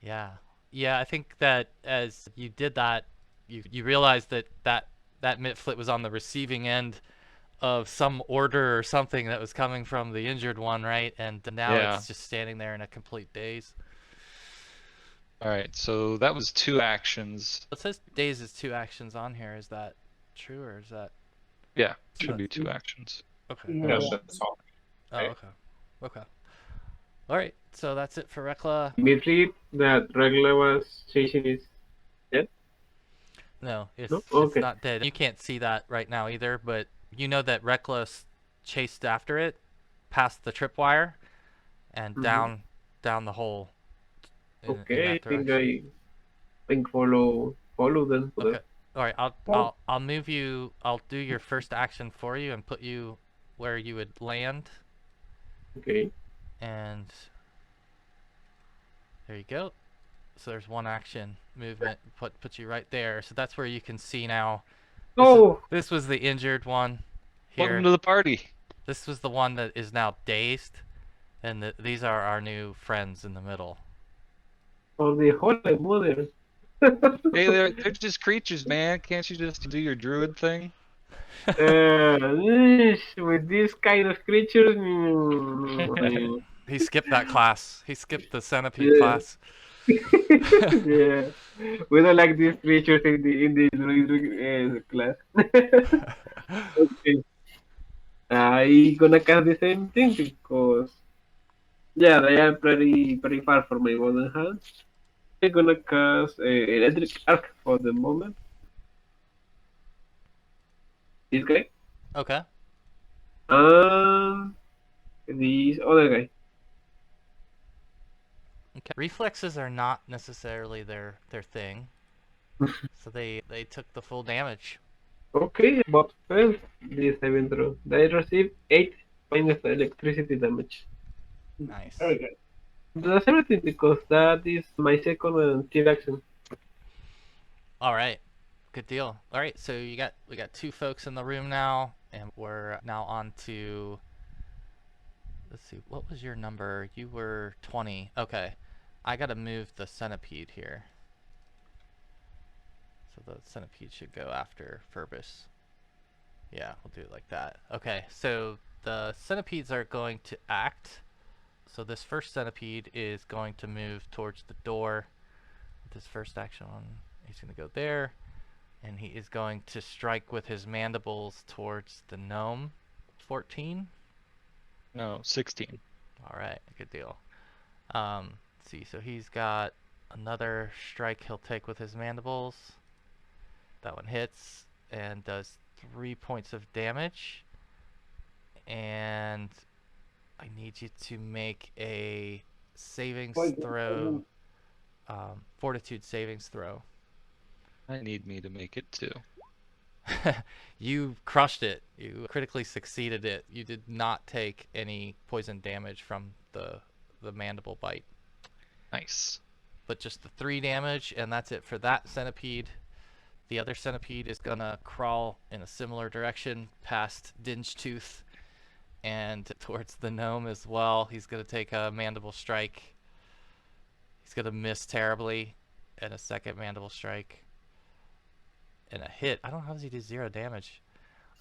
Yeah. Yeah, I think that as you did that, you realized that Mitflit was on the receiving end of some order or something that was coming from the injured one, right? And now it's just standing there in a complete daze. Alright, so that was 2 actions. It says daze is 2 actions on here. Is that true, or is that... Yeah, should be 2 actions. Okay. Yeah. that's all. Oh, okay. Okay. Alright, so that's it for Reckla. Mitflit that Reckla was chasing is dead? No, it's Okay. not dead. You can't see that right now either, but you know that Reckla chased after it, past the tripwire, and down the hole. Okay, I think follow them. Okay. All right. I'll move you. I'll do your first action for you and put you where you would land. Okay. And there you go. So there's 1 action movement. Put you right there. So that's where you can see now. This was the injured one. Here. Welcome to the party. This was the one that is now dazed, and these are our new friends in the middle. Oh, the holy mother. Hey, they're just creatures, man. Can't you just do your druid thing? With this kind of creatures. He skipped that class. He skipped the centipede class. Yeah, we don't like these creatures in the druid class. Okay. I gonna cast the same thing because they are pretty far from my golden hand. I'm gonna cast electric arc for the moment. This guy. Okay. This other guy. Okay. Reflexes are not necessarily their thing, so they took the full damage. Okay, but failed this saving throw. They received 8 points of electricity damage. Nice. Very good. That's everything because that is my second and third action. All right. Good deal. All right. So we got 2 folks in the room now, and we're now on to. Let's see. What was your number? You were 20. Okay. I gotta move the centipede here. So the centipede should go after Furbis. Yeah, we'll do it like that. Okay, so the centipedes are going to act. So this first centipede is going to move towards the door. With his first action on, he's going to go there. And he is going to strike with his mandibles towards the gnome. 14? No, 16. Alright, good deal. Let's see, so he's got another strike he'll take with his mandibles. That one hits and does 3 points of damage. And I need you to make a savings throw, fortitude savings throw. I need me to make it too. You crushed it. You critically succeeded it. You did not take any poison damage from the mandible bite. Nice. But just the 3 damage, and that's it for that centipede. The other centipede is gonna crawl in a similar direction past Dinge Tooth and towards the gnome as well. He's gonna take a mandible strike. He's gonna miss terribly, and a second mandible strike. And a hit. I don't know, how does he do 0 damage?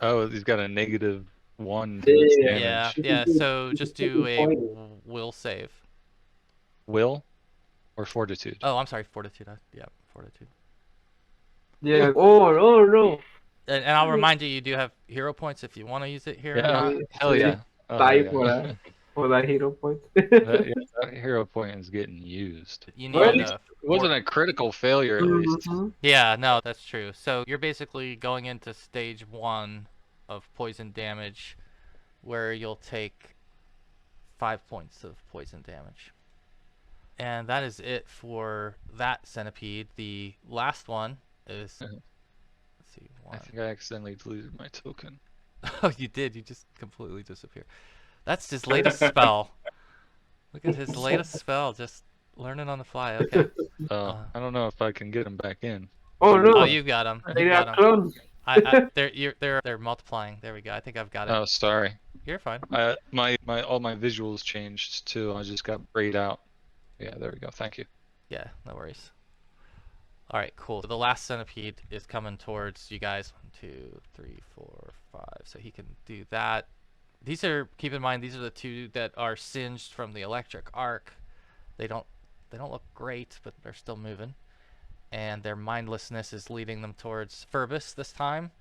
Oh, he's got a -1 to his Yeah. damage. Yeah, so just do a will save. Will or fortitude? Oh, I'm sorry, fortitude. Yeah, fortitude. Yeah. Oh no. And I'll remind you, you do have hero points if you want to use it here or Yeah. not. Hell yeah. Oh, Die hell for that hero point. that hero point is getting used. You Well, need It wasn't a critical failure at least. Mhm. Yeah, no, that's true. So you're basically going into stage 1 of poison damage, where you'll take 5 points of poison damage. And that is it for that centipede. The last one is, let's see, I think I accidentally deleted my token. Oh, you did. You just completely disappeared. That's his latest spell. Look at his latest spell. Just learning on the fly. Okay. I don't know if I can get him back in. Oh no. Oh, you got him. You They got are him. clone. They're multiplying. There we go. I think I've got it. Oh, sorry. You're fine. All my visuals changed too. I just got grayed out. Yeah, there we go. Thank you. Yeah, no worries. All right, cool. So the last centipede is coming towards you guys. 1, 2, 3, 4, 5. So he can do that. These are, keep in mind, these are the 2 that are singed from the electric arc. They don't look great, but they're still moving. And their mindlessness is leading them towards Furbis this time.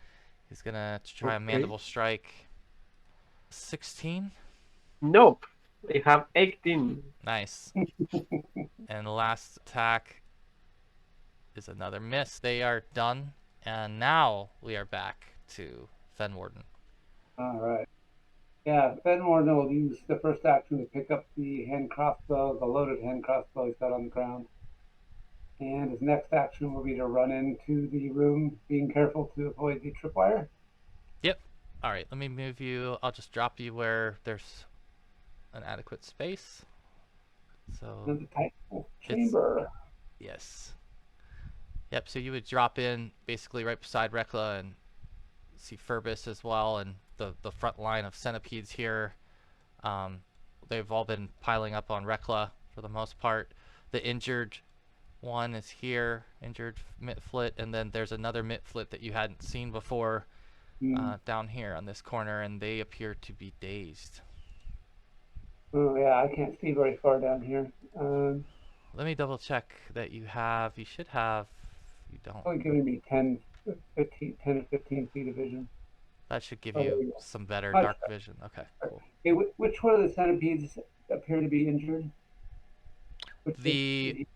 He's gonna try a mandible strike. 16. Nope. They have 18. Nice. And the last attack is another miss. They are done. And now we are back to Fenwarden. All right. Yeah, Fenwarden will use the first action to pick up the hand crossbow, the loaded hand crossbow he's got on the ground. And his next action will be to run into the room, being careful to avoid the tripwire. Yep. All right, let me move you. I'll just drop you where there's an adequate space. So, And the title chamber. yes. Yep, so you would drop in basically right beside Reckla and see Furbis as well, and the front line of centipedes here. They've all been piling up on Reckla for the most part. The injured one is here, injured Mitflit, and then there's another Mitflit that you hadn't seen before down here on this corner, and they appear to be dazed. Oh yeah, I can't see very far down here. Let me double check that you should have, you don't. Only giving me 10 or 15 feet of vision. That should give Oh, there you we go. some better Okay. dark vision. Okay, cool. Okay, which one of the centipedes appear to be injured? Which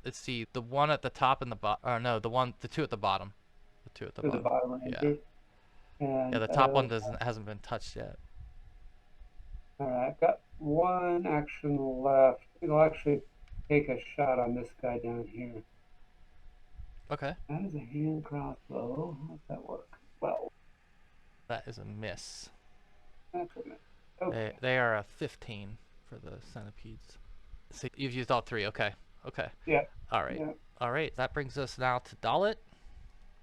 Let's see, the one at the top and the bottom, or no, the 2 at the bottom. The 2 at the to the bottom. bottom are Yeah. injured. And, Yeah, the top one hasn't been touched yet. All right, I've got one action left. It'll actually take a shot on this guy down here. Okay. That is a hand crossbow. How does that work? Well, That is a miss. that's a miss. Okay. They are a 15 for the centipedes. So you've used all 3. Okay. Okay. Yeah. All right. Yeah. All right. That brings us now to Dallett.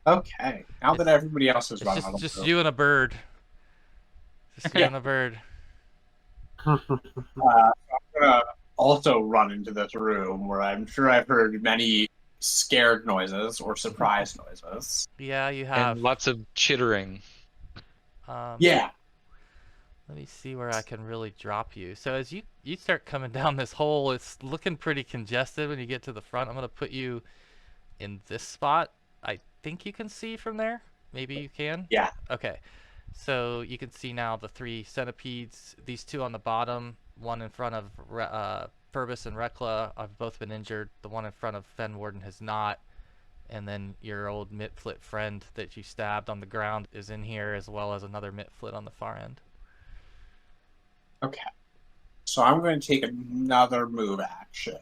Okay. Now that everybody else has run It's out of just the- you and a bird. Just you and a bird. I'm gonna also run into this room where I'm sure I've heard many scared noises or surprise noises. Yeah, you have. And lots of chittering. Yeah. Let me see where I can really drop you. So as you start coming down this hole, it's looking pretty congested when you get to the front. I'm going to put you in this spot. I think you can see from there. Maybe you can? Yeah. Okay. So you can see now the 3 centipedes. These 2 on the bottom, one in front of Furbis and Reckla, have both been injured. The one in front of Fenwarden has not. And then your old Mitflit friend that you stabbed on the ground is in here, as well as another Mitflit on the far end. Okay. So I'm going to take another move action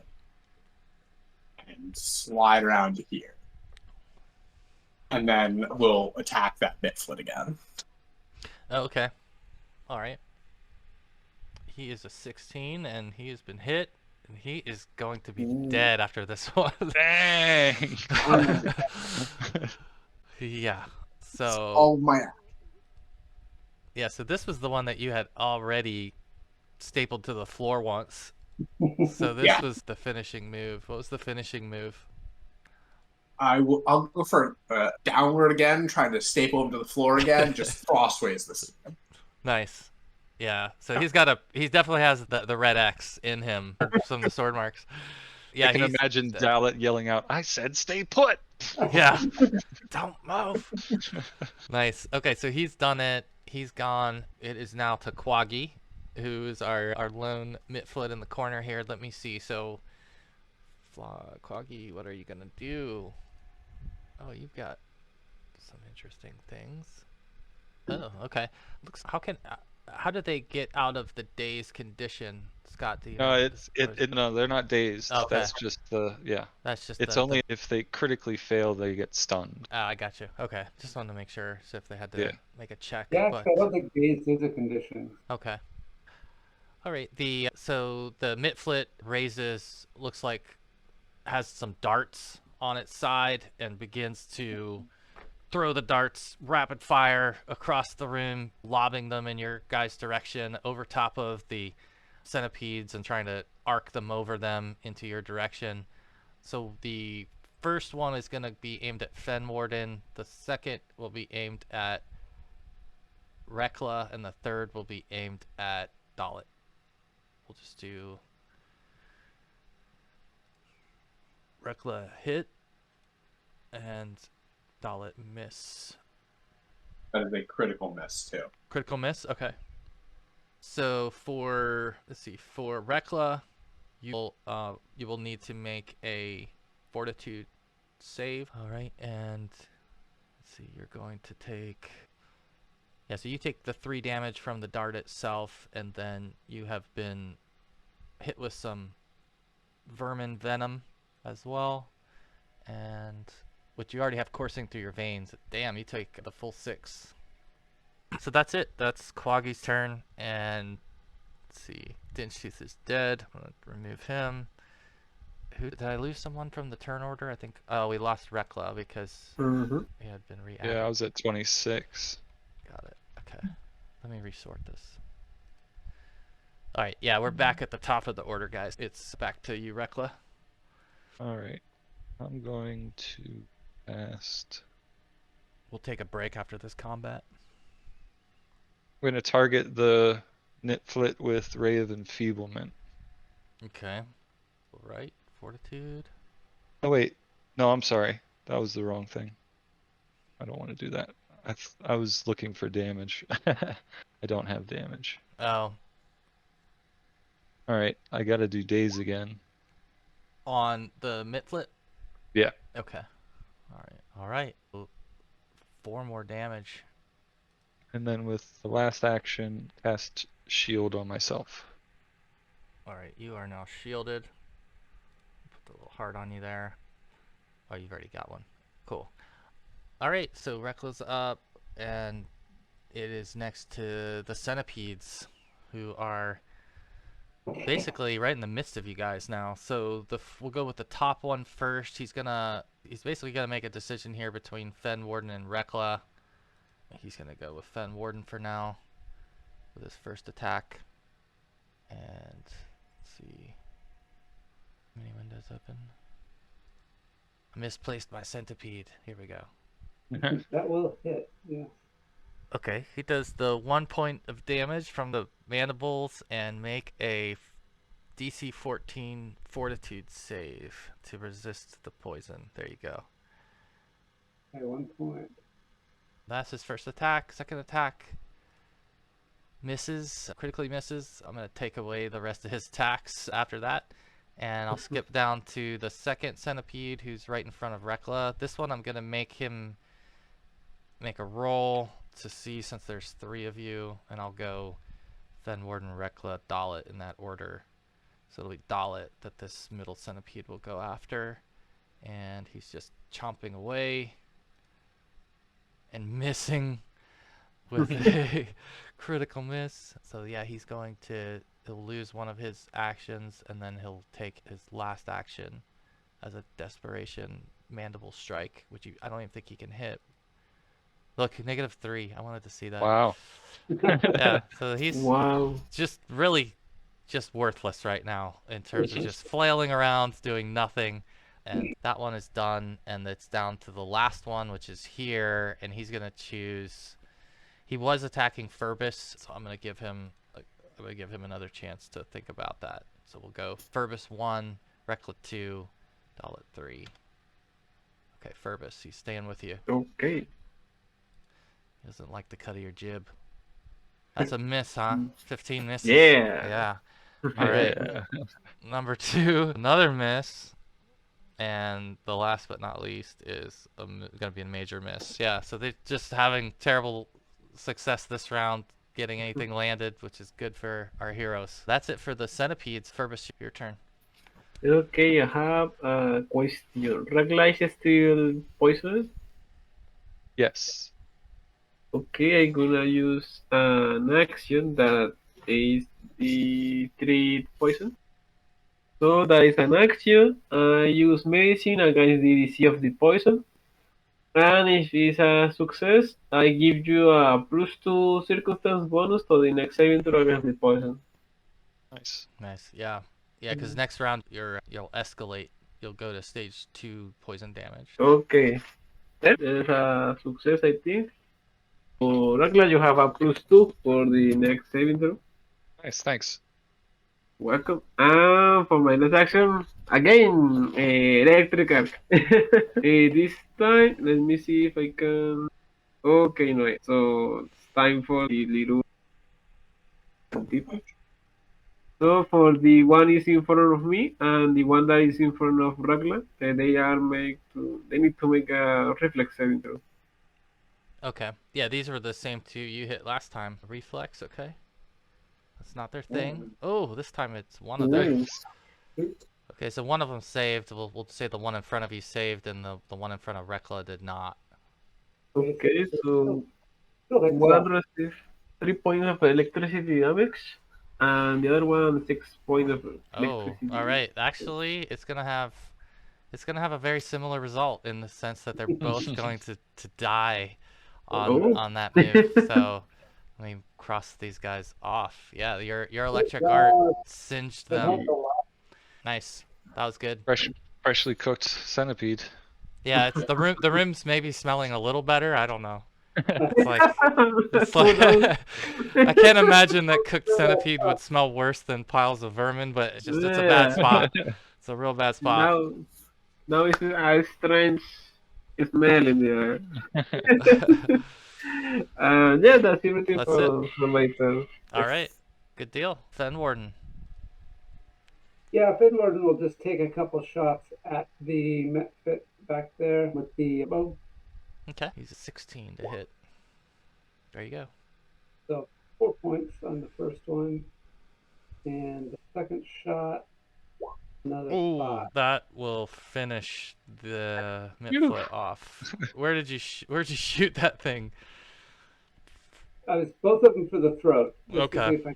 and slide around to here. And then we'll attack that Mitflit again. Oh, okay. All right. He is a 16, and he has been hit, and he is going to be dead after this one. Dang! Yeah. So. Oh my. Yeah. So this was the one that you had already stapled to the floor once. So this was the finishing move. What was the finishing move? I'll go for downward again, trying to staple him to the floor again, just crossways this time. Nice. Yeah. So he definitely has the red X in him, some of the sword marks. Yeah, I can imagine Dallett yelling out, "I said stay put!" Yeah. Don't move. Nice. Okay, so he's done it. He's gone. It is now to Quaggy, who is our lone Mitflit in the corner here. Let me see. So, Quaggy, what are you going to do? Oh, you've got some interesting things. Oh, okay. Looks. How did they get out of the dazed condition, Scott? Do you know? No, they're not dazed. Okay. That's just That's just. It's only if they critically fail they get stunned. Oh, I got you. Okay, just wanted to make sure. So if they had to make a check. Yeah, but... I don't think dazed is a condition. Okay. All right. So the Mitflit looks like has some darts on its side and begins to throw the darts rapid fire across the room, lobbing them in your guys' direction over top of the centipedes and trying to arc them over them into your direction. So the first one is going to be aimed at Fenwarden. The second will be aimed at Reckla, and the third will be aimed at Dallett. We'll just do Reckla hit and Dallett miss. That is a critical miss, too. Critical miss? Okay. So for Reckla, you will need to make a fortitude save. All right, and let's see, you're going to take... Yeah, so you take the 3 damage from the dart itself, and then you have been hit with some vermin venom as well. And which you already have coursing through your veins. Damn, you take the full 6. So that's it. That's Quaggy's turn. And let's see, Dinchtooth is dead. I'm gonna remove him. Did I lose someone from the turn order? I think. Oh, we lost Reckla because he had been reactivated. Yeah, I was at 26. Got it. Okay. Let me resort this. All right. Yeah, we're back at the top of the order, guys. It's back to you, Reckla. All right. I'm going to cast. We'll take a break after this combat. We're going to target the Mitflit with Ray of Enfeeblement. Okay. All right. Fortitude. Oh, wait. No, I'm sorry. That was the wrong thing. I don't want to do that. I was looking for damage. I don't have damage. Oh. Alright, I gotta do daze again. On the Mitflit? Yeah. Okay. All right. 4 more damage. And then with the last action, cast shield on myself. All right. You are now shielded. Put the little heart on you there. Oh, you've already got one. Cool. All right. So Reckla's up, and it is next to the centipedes, who are basically right in the midst of you guys now. So we'll go with the top one first. He's basically gonna make a decision here between Fenwarden and Reckla. He's gonna go with Fenwarden for now with his first attack. And let's see. Many windows open. I misplaced my centipede. Here we go. That will hit. Yeah. Okay, he does the 1 point of damage from the mandibles and make a DC 14 fortitude save to resist the poison. There you go. Okay, 1 point. That's his first attack. Second attack misses, critically misses. I'm going to take away the rest of his attacks after that. And I'll skip down to the second centipede who's right in front of Reckla. This one I'm going to make him make a roll to see, since there's 3 of you. And I'll go Fenwarden, Reckla, Dallett in that order. So it'll be Dallett that this middle centipede will go after. And he's just chomping away and missing with a critical miss. So yeah, he'll lose one of his actions, and then he'll take his last action as a desperation mandible strike, which I don't even think he can hit. Look, -3. I wanted to see that. Wow. Yeah, so he's Wow. just really just worthless right now in terms of just flailing around doing nothing. And that one is done, and it's down to the last one, which is here, and he's gonna choose. He was attacking Furbis, so I'm gonna give him another chance to think about that. So we'll go Furbis 1, Reckla 2, Dallett 3. Okay, Furbis, he's staying with you. Okay. He doesn't like the cut of your jib. That's a miss, huh? 15 misses. Yeah. Yeah. All right. Number 2, another miss. And the last but not least is going to be a major miss. Yeah, so they're just having terrible success this round, getting anything landed, which is good for our heroes. That's it for the centipedes. Furbis, your turn. Okay, I have a question. Reckla is still poisoned? Yes. Okay, I'm gonna use an action that is the treat poison. So that is an action. I use medicine against the DC of the poison. And if it's a success, I give you a +2 circumstance bonus to the next saving throw against the poison. Nice. Nice. Yeah. Yeah, because next round you'll escalate. You'll go to stage 2 poison damage. Okay. There's a success, I think. So, Reckla, you have a +2 for the next saving throw. Nice. Thanks. Welcome. And for my next action, again, electrical. This time, let me see if I can. Okay, no. So it's time for the little. So for the one is in front of me and the one that is in front of Reckla, they need to make a reflex saving throw. Okay. Yeah, these were the same 2 you hit last time. Reflex, okay. That's not their thing. Oh, this time it's one of them. Okay, so one of them saved. We'll say the one in front of you saved, and the one in front of Reckla did not. Okay, so Still hits one up. receives 3 points of electricity damage, and the other one 6 points of Oh, electricity. all right. Actually, it's gonna have a very similar result in the sense that they're both going to die on that move. So let me cross these guys off. Yeah, your electric art singed It them. helped a lot. Nice. That was good. Freshly cooked centipede. Yeah, it's the room. The room's maybe smelling a little better. I don't know. It's like I can't imagine that cooked centipede would smell worse than piles of vermin, but it's a bad spot. It's a real bad spot. Now it's a strange smell in the air. Yeah, that's everything That's for my turn. All right, good deal. Fenwarden. Yeah, Fenwarden will just take a couple shots at the Mitflit back there with the bow. Okay, he's a 16 to hit. There you go. So 4 points on the first one. And the second shot, another Ooh, 5. that will finish the Mitflit off. Where did you shoot that thing? I was both of them for the throat. just to Okay. see if I-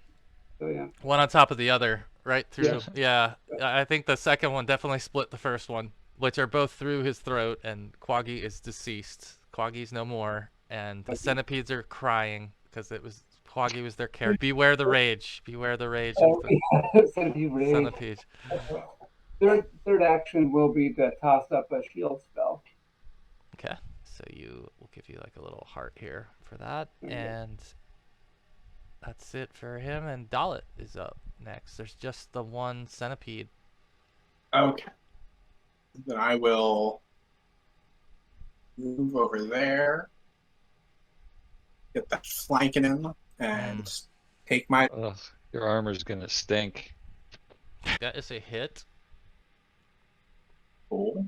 So yeah. One on top of the other, right through. Yeah. Yeah, I think the second one definitely split the first one, which are both through his throat, and Quaggy is deceased. Quaggy's no more, and the centipedes are crying because Quaggy was their character. Beware the rage. Beware the rage of the Centipede rage. centipede. Third action will be to toss up a shield spell. Okay. So we'll give you like a little heart here for that. Okay. And that's it for him. And Dallett is up next. There's just the one centipede. Okay. Then I will move over there, get that flanking him, and take my. Ugh, your armor's gonna stink. That is a hit. Cool.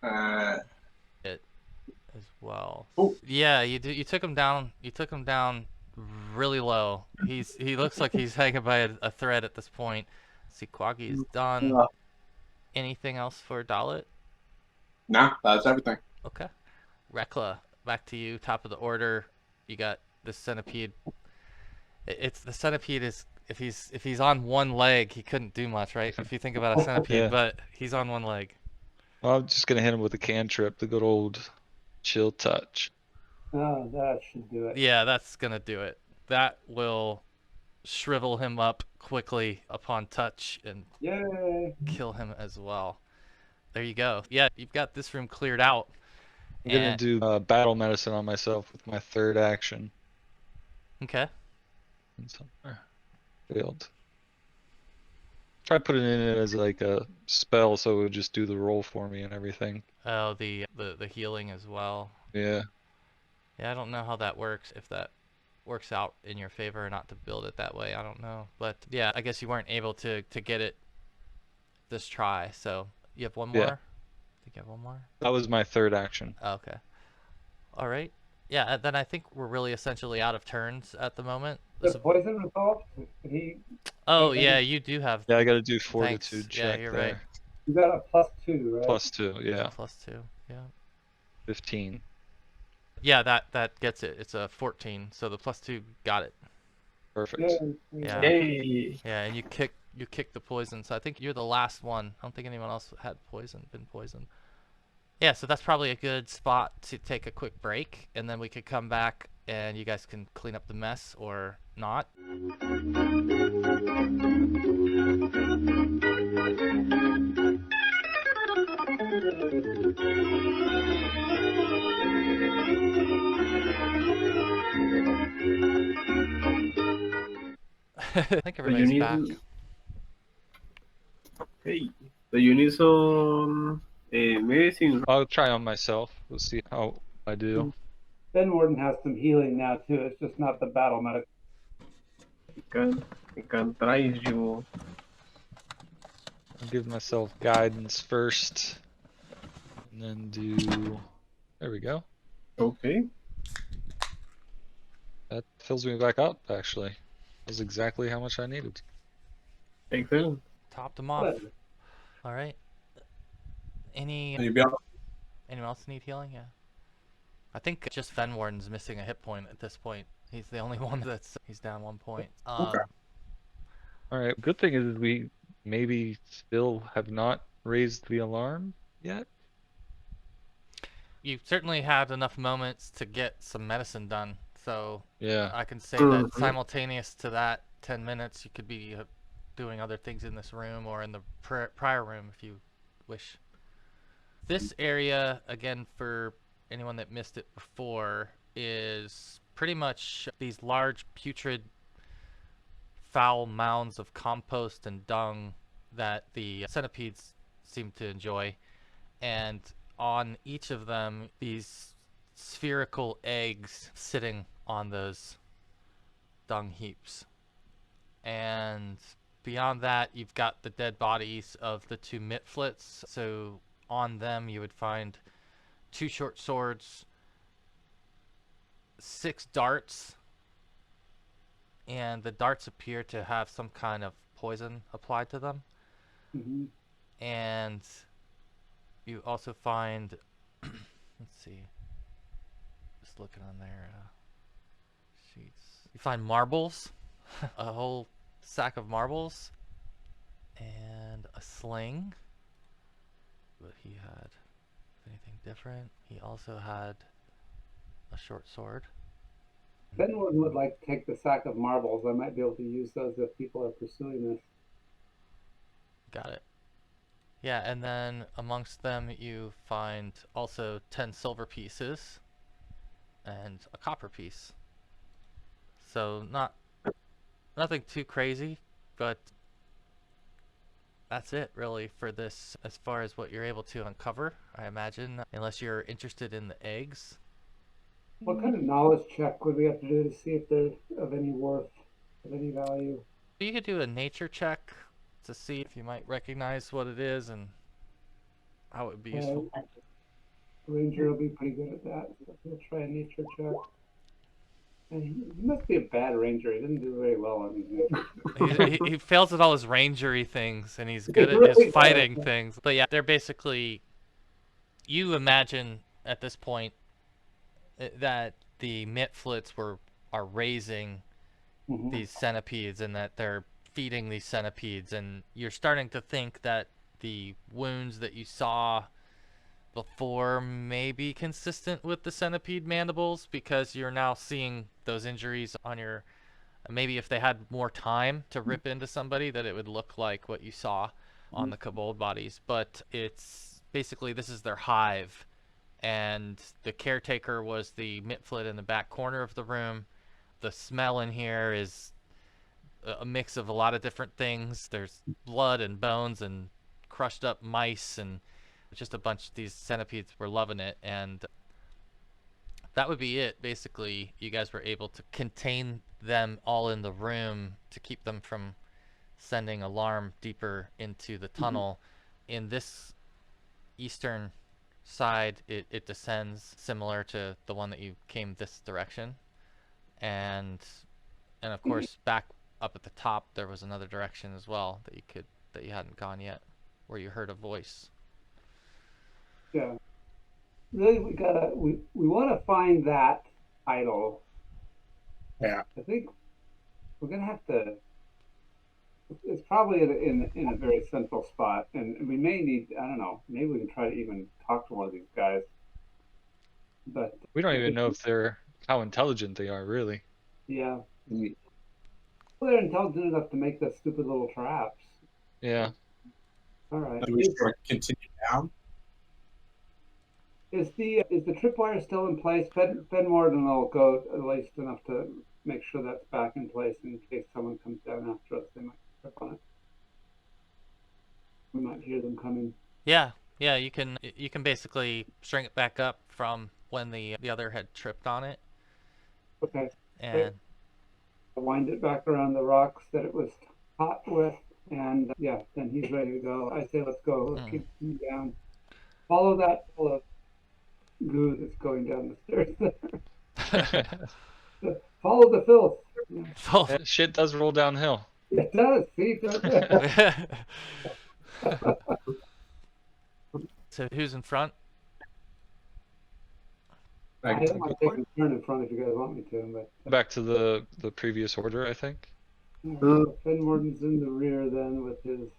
Hit as well. Oh. Yeah, you took him down. You took him down really low. He looks like he's hanging by a thread at this point. See, Quaggy is done. Anything else for Dallett? Nah, that's everything. Okay. Reckla, back to you. Top of the order. You got the centipede. It's the centipede is if he's on one leg, he couldn't do much, right? If you think about a centipede, Yeah. but he's on one leg. Well, I'm just gonna hit him with a cantrip, the good old chill touch. Oh, that should do it. Yeah, that's gonna do it. That will shrivel him up quickly upon touch and Yay! kill him as well. There you go. Yeah, you've got this room cleared out. I'm gonna And- do battle medicine on myself with my third action. Okay. And somewhere. Failed. Try putting it in as like a spell so it would just do the roll for me and everything. Oh, the healing as well. Yeah. Yeah, I don't know how that works, if that works out in your favor or not to build it that way. I don't know. But yeah, I guess you weren't able to get it this try. So you have one more? Yeah. I think you have one more? That was my third action. Oh, okay. All right. Yeah, then I think we're really essentially out of turns at the moment. The poison result. Oh, yeah, you do have... Yeah, I gotta do fortitude Thanks. Yeah, check you're there. right. You got a +2, right? +2, yeah. +2, yeah. 15. Yeah, that gets it. It's a 14, so the +2 got it. Perfect. Yeah. Yay! Yeah, and you kick the poison, so I think you're the last one. I don't think anyone else had been poisoned. Yeah, so that's probably a good spot to take a quick break, and then we could come back and you guys can clean up the mess or not. I think everybody's back. Okay. So you need some medicine. I'll try on myself. We'll see how I do. Fenwarden has some healing now too. It's just not the battle medic. I can try you. I'll give myself guidance first. And then do... There we go. Okay. That fills me back up, actually. That's exactly how much I needed. Excellent. Topped them off. All right. Anyone else need healing? Yeah. I think just Fenwarden's missing a hit point at this point. He's the only one he's down 1 point. Okay. Alright, good thing is we maybe still have not raised the alarm yet. You certainly had enough moments to get some medicine done, so Yeah. I can say that simultaneous to that 10 minutes, you could be doing other things in this room or in the prior room if you wish. This area, again, for anyone that missed it before, is pretty much these large putrid foul mounds of compost and dung that the centipedes seem to enjoy, and on each of them these spherical eggs sitting on those dung heaps. And beyond that, you've got the dead bodies of the two Mitflits, so on them you would find 2 short swords, 6 darts, and the darts appear to have some kind of poison applied to them. Mm-hmm. And you also find, let's see, just looking on their sheets, you find marbles, a whole sack of marbles, and a sling. But he had anything different. He also had a short sword. Fenwarden would like to take the sack of marbles. I might be able to use those if people are pursuing this. Got it. Yeah, and then amongst them you find also 10 silver pieces and a copper piece. So nothing too crazy, but that's it really for this as far as what you're able to uncover, I imagine, unless you're interested in the eggs. What kind of knowledge check would we have to do to see if they're of any worth, of any value? You could do a nature check to see if you might recognize what it is and how it would be useful. Ranger will be pretty good at that. So he'll try a nature check. And he must be a bad ranger. He didn't do very well on his nature. He fails at all his rangery things, and he's good at Really his bad. fighting things. But yeah, they're basically, you imagine at this point that the Mitflits are raising Mhm. these centipedes and that they're feeding these centipedes, and you're starting to think that the wounds that you saw before may be consistent with the centipede mandibles, because you're now seeing those injuries on your, maybe if they had more time to rip into somebody, that it would look like what you saw on the kobold bodies. But it's basically, this is their hive, and the caretaker was the Mitflit in the back corner of the room. The smell in here is a mix of a lot of different things. There's blood and bones and crushed up mice, and just a bunch of these centipedes were loving it. And that would be it. Basically, you guys were able to contain them all in the room to keep them from sending alarm deeper into the tunnel. In this eastern side, it descends similar to the one that you came this direction. And of course, back up at the top, there was another direction as well that you hadn't gone yet, where you heard a voice. Yeah. Really, we want to find that idol. Yeah. I think we're gonna have to. It's probably in a very central spot, and we may need. I don't know. Maybe we can try to even talk to one of these guys. But We don't even know if they're how intelligent they are, really. yeah, Mm. well, they're intelligent enough to make those stupid little traps. Yeah. All right. Do we sort of continue down? Is the tripwire still in place? Fenwarden will go at least enough to make sure that's back in place in case someone comes down after us. They might trip on it. We might hear them coming. Yeah, you can basically string it back up from when the other had tripped on it, Okay. and Wind it back around the rocks that it was hot with, and yeah, then he's ready to go. I say let's go. Let's keep him down. Follow that full of goo that's going down the stairs. Follow the filth. Yeah. Yeah, shit does roll downhill. It does. See, it does. So who's in front? I don't mind taking a turn in front if you guys want me to, but Back to the previous order, I think. Fenwarden's in the rear then with his.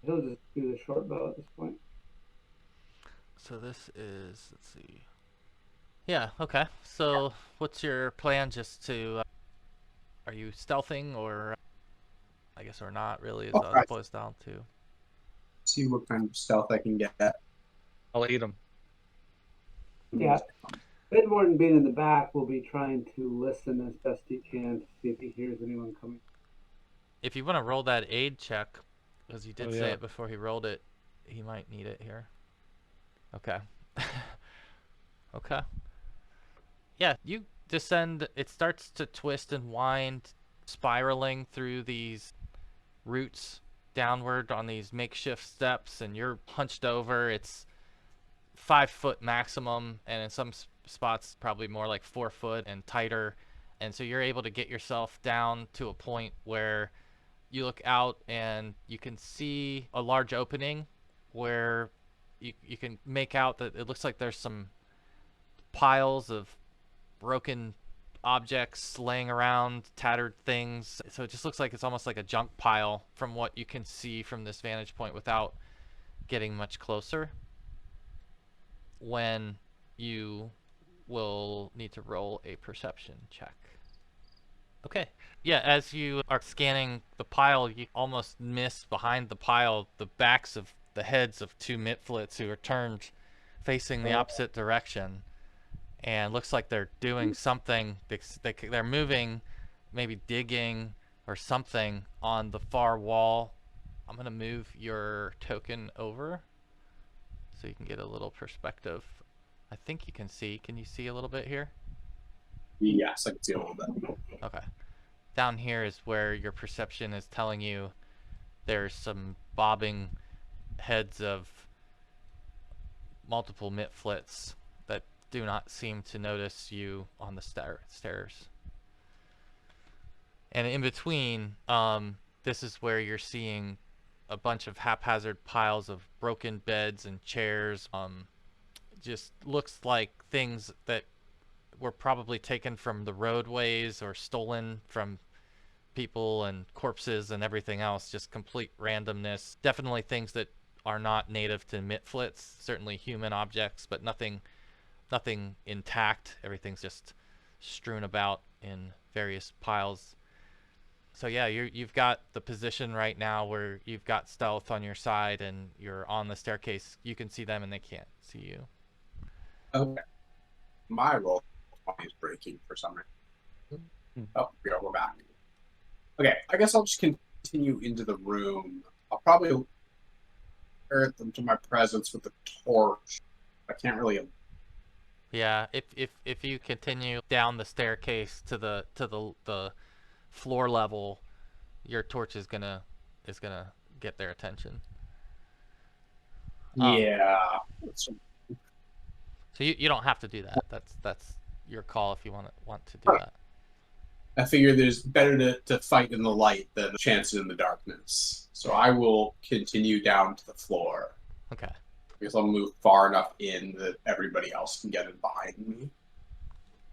He'll just do the short bow at this point. So this is, let's see. Yeah, okay. So what's your plan? Just to, are you stealthing, or I guess, or not really, is all it boils down to. See what kind of stealth I can get. I'll eat them. Yeah. Fenwarden being in the back will be trying to listen as best he can to see if he hears anyone coming. If you want to roll that aid check, because you did say yeah. it before he rolled it, he might need it here. Okay. Okay. Yeah, you descend. It starts to twist and wind, spiraling through these roots downward on these makeshift steps, and you're hunched over. It's 5 foot maximum, and in some spots probably more like 4 foot and tighter. And so you're able to get yourself down to a point where you look out and you can see a large opening where you can make out that it looks like there's some piles of broken objects laying around, tattered things. So it just looks like it's almost like a junk pile from what you can see from this vantage point without getting much closer. When you will need to roll a perception check. Okay. Yeah, as you are scanning the pile, you almost miss behind the pile the backs of the heads of two Mitflits who are turned facing the opposite direction. And looks like they're doing something. They're moving, maybe digging or something on the far wall. I'm going to move your token over so you can get a little perspective. I think you can see. Can you see a little bit here? Yes, I can see a little bit. Okay. Down here is where your perception is telling you there's some bobbing heads of multiple Mitflits that do not seem to notice you on the stairs. And in between, this is where you're seeing a bunch of haphazard piles of broken beds and chairs. Just looks like things that were probably taken from the roadways or stolen from people, and corpses and everything else. Just complete randomness. Definitely things that are not native to Mitflits. Certainly human objects, but nothing intact. Everything's just strewn about in various piles. So yeah, you've got the position right now where you've got stealth on your side and you're on the staircase. You can see them and they can't see you. Okay. My roll is breaking for some reason. Oh, we're back. Okay, I guess I'll just continue into the room. I'll probably alert them to my presence with the torch. I can't really. Yeah, if you continue down the staircase to the floor level, your torch is gonna get their attention. Yeah. So you don't have to do that. That's your call if you want to do that. I figure there's better to fight in the light than the chances in the darkness. So I will continue down to the floor. Okay. Because I'll move far enough in that everybody else can get in behind me.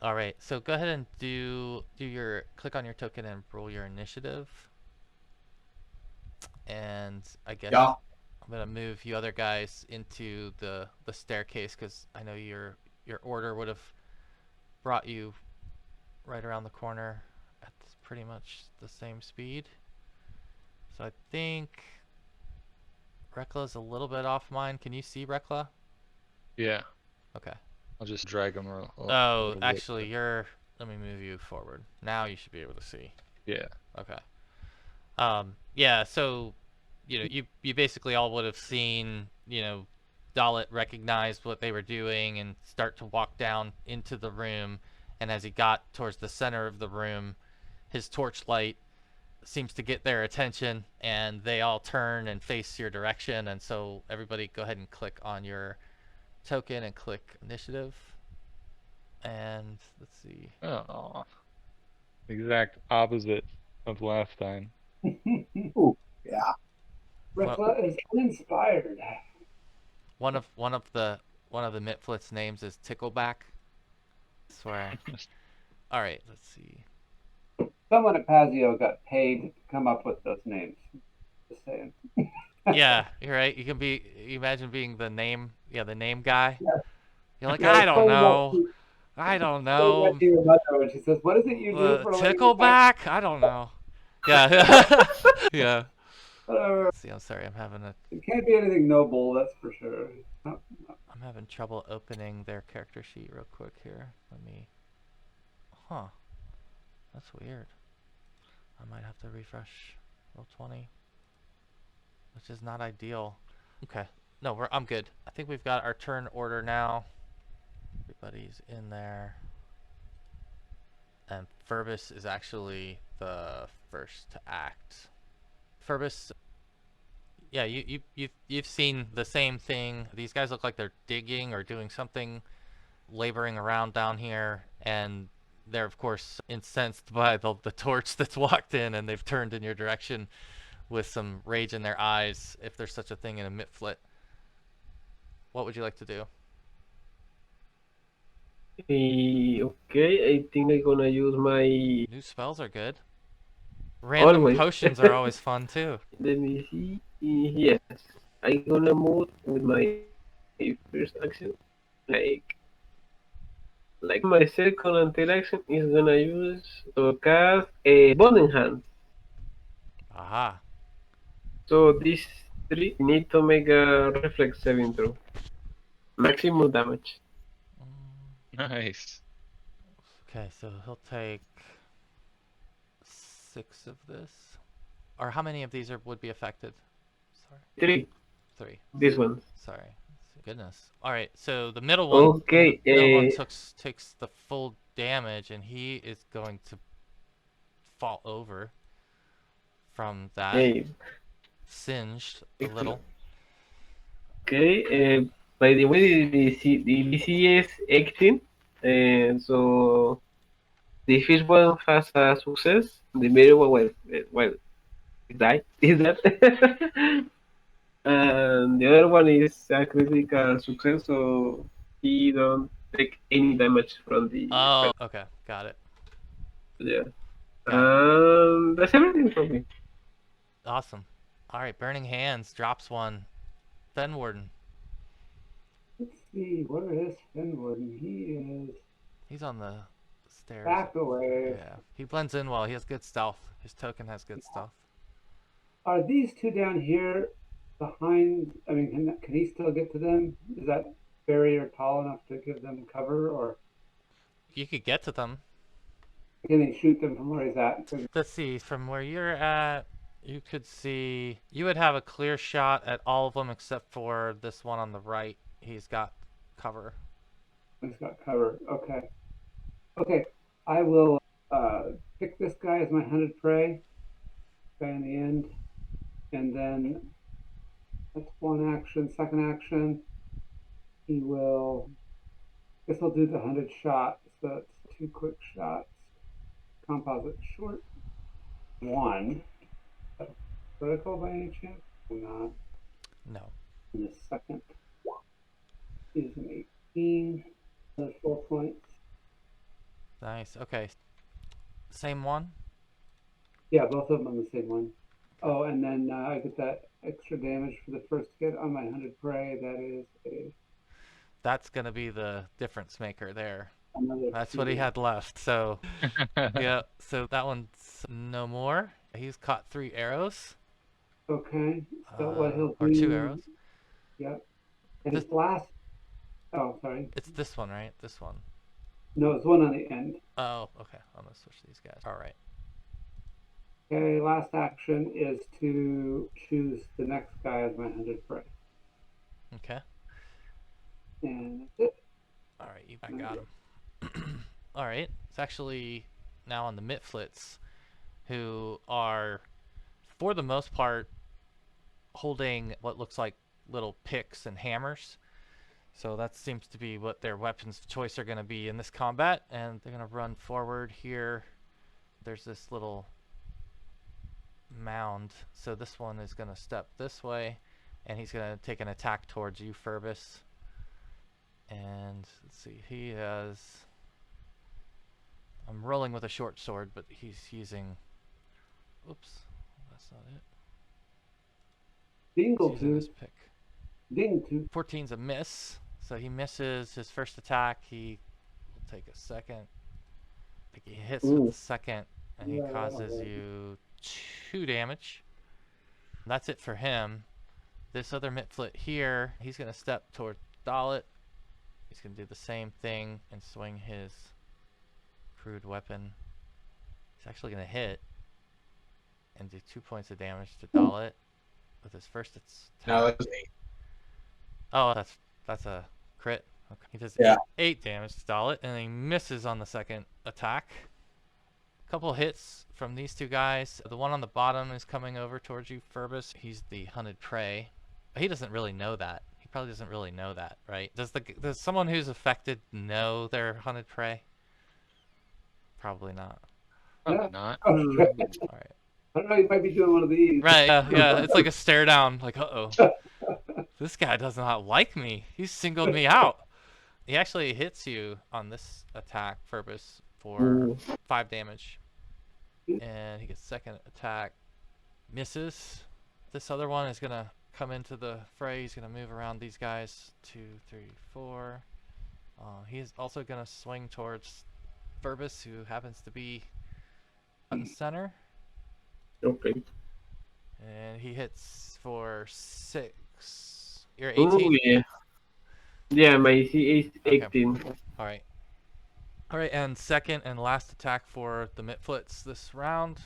All right. So go ahead and do your click on your token and roll your initiative. And I guess I'm gonna move you other guys into the staircase because I know your order would have brought you right around the corner at pretty much the same speed. So I think Reckla's a little bit off mine. Can you see Reckla? Yeah. Okay. I'll just drag him. Oh, actually, let me move you forward. Now you should be able to see. Yeah. Okay. Yeah, so, you basically all would have seen, Dallett recognize what they were doing and start to walk down into the room. And as he got towards the center of the room, his torchlight seems to get their attention, and they all turn and face your direction. And so everybody go ahead and click on your token and click initiative. And let's see. Oh, exact opposite of last time. Ooh, yeah. Reckla is uninspired. One of the Mitflits' names is Tickleback. I swear. All right, let's see. Someone at Pazio got paid to come up with those names. Just saying. Yeah, you're right. You imagine being the name guy. Yeah. You're like, Yeah, I don't know. I don't know. To your mother when she says, "What is it you do for a living?" Tickleback? I don't know. Yeah. Yeah. See, I'm sorry. I'm having It can't be anything noble, that's for sure. I'm having trouble opening their character sheet real quick here. Let me. Huh. That's weird. I might have to refresh Roll20, which is not ideal. Okay. No, I'm good. I think we've got our turn order now. Everybody's in there. And Furbis is actually the first to act. Furbis, yeah, you've seen the same thing. These guys look like they're digging or doing something, laboring around down here, and they're of course incensed by the torch that's walked in, and they've turned in your direction with some rage in their eyes, if there's such a thing in a Mitflit. What would you like to do? Okay, I think I'm gonna use my. New spells are good. Random Always. potions are always fun too. Let me see. Yes, I'm gonna move with my first action. Like, Like my second interaction is gonna use to cast a Bonding Hand. Aha. So these three need to make a reflex saving throw. Maximum damage. Nice. Okay, so he'll take 6 of this. Or how many of these would be affected? Sorry. 3. 3. This one. Sorry. Goodness. All right. So the middle one. Okay. The middle one takes the full damage, and he is going to fall over from that. Okay. Singed a little. Okay. By the way, the DC is 18, and so the first one has a success. The middle one, well, it died. Is that? And the other one is a critical success, so he don't take any damage from the. Oh, okay, got it. Yeah. Got That's everything for me. Awesome. All right, Burning Hands drops one. Fenwarden. Let's see, where is Fenwarden? He's on the stairs. Back away. Yeah, he blends in well. He has good stealth. His token has good stealth. Are these two down here behind? I mean, can he still get to them? Is that barrier tall enough to give them cover, or You could get to them. can he shoot them from where he's at? 'Cause Let's see. From where you're at, you could see. You would have a clear shot at all of them except for this one on the right. He's got cover. he's got cover. Okay. Okay. I will pick this guy as my hunted prey. Guy in the end, and then that's one action. Second action, he will. This will do the 100 shot. So it's 2 quick shots. Composite short. 1. Critical by any chance? Or not. No. And the second is an 18. Another 4 points. Nice. Okay. Same one. Yeah, both of them on the same one. Oh, and then I get that extra damage for the first hit on my 100 prey. That is That's gonna be the difference maker there. another. That's what he had left. So yeah. So that one's no more. He's caught 3 arrows. Okay. So what he'll do? Or 2 arrows. Yep. And This- his last. Oh, sorry. It's this one, right? This one. No, it's one on the end. Oh, okay. I'm gonna switch these guys. All right. Okay, last action is to choose the next guy as my 100 prey. Okay. And that's it. All right. I got him. All right. It's actually now on the Mitflits, who are, for the most part, holding what looks like little picks and hammers. So that seems to be what their weapons of choice are going to be in this combat, and they're going to run forward here. There's this little mound, so this one is going to step this way, and he's going to take an attack towards you, Furbis. And let's see, he has. I'm rolling with a short sword, but he's using. Oops, that's not it. He's using his Dingletooth. pick. Dingletooth. 14's a miss, so he misses his first attack. He will take a second. I think he hits with the second, and he causes you 2 damage. That's it for him. This other Mitflit here, he's going to step toward Dallett. He's going to do the same thing and swing his crude weapon. He's actually going to hit and do 2 points of damage to Dallett with his first attack. No, that was 8. Oh, that's a crit. Okay. He does Yeah. 8 damage to Dallett, and he misses on the second attack. Couple hits from these 2 guys. The one on the bottom is coming over towards you, Furbis. He's the hunted prey. He doesn't really know that. He probably doesn't really know that, right? Does someone who's affected know they're hunted prey? Probably not. Probably not. Oh, All right. I don't know, you might be doing one of these. Right. Yeah. It's like a stare down. Like, uh-oh. This guy does not like me. He's singled me out. He actually hits you on this attack, Furbis, for 5 damage. And he gets second attack. Misses. This other one is going to come into the fray. He's going to move around these guys. 2, 3, 4. He's also gonna swing towards Furbis, who happens to be front and center, Okay. and he hits for 6. You're Oh 18. yeah. Yeah, my AC is Okay. 18. All right. All right, and second and last attack for the Mitflits this round.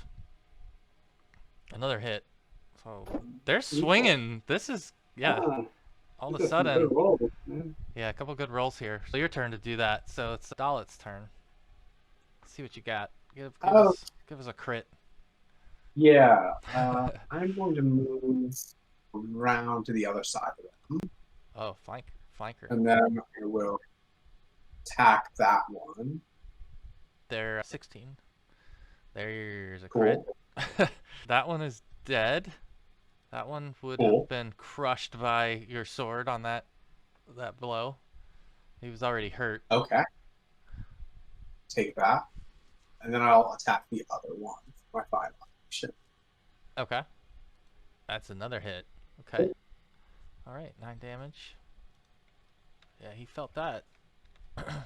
Another hit. So they're swinging. This is all of a Just some sudden. good rolls, man. Yeah, a couple good rolls here. So your turn to do that. So it's Dallett's turn. Let's see what you got. Give us a crit. Yeah. I'm going to move around to the other side of it. Oh, flanker. And then I will attack that one. They're 16. There's a Cool. crit. That one is dead. That one would Cool. have been crushed by your sword on that blow. He was already hurt. Okay. Take that. And then I'll attack the other one. My final action. Okay. That's another hit. Okay. All right, 9 damage. Yeah, he felt that.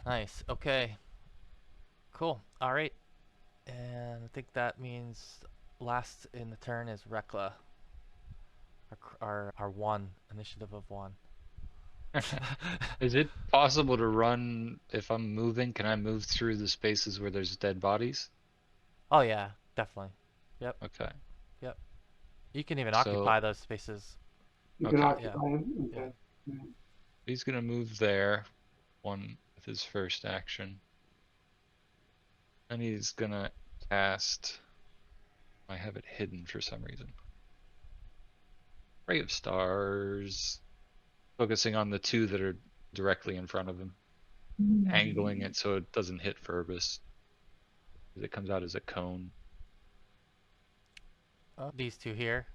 Nice. Okay. Cool. All right. And I think that means last in the turn is Reckla. Our 1 initiative of 1. Is it possible to run if I'm moving? Can I move through the spaces where there's dead bodies? Oh yeah, definitely. Okay. You can even So- occupy those spaces. You can Okay. occupy him. Okay. He's gonna move there, one with his first action. And he's gonna cast. I have it hidden for some reason. Ray of Stars. Focusing on the 2 that are directly in front of him. Angling it so it doesn't hit Furbis. It comes out as a cone. Oh, these 2 here.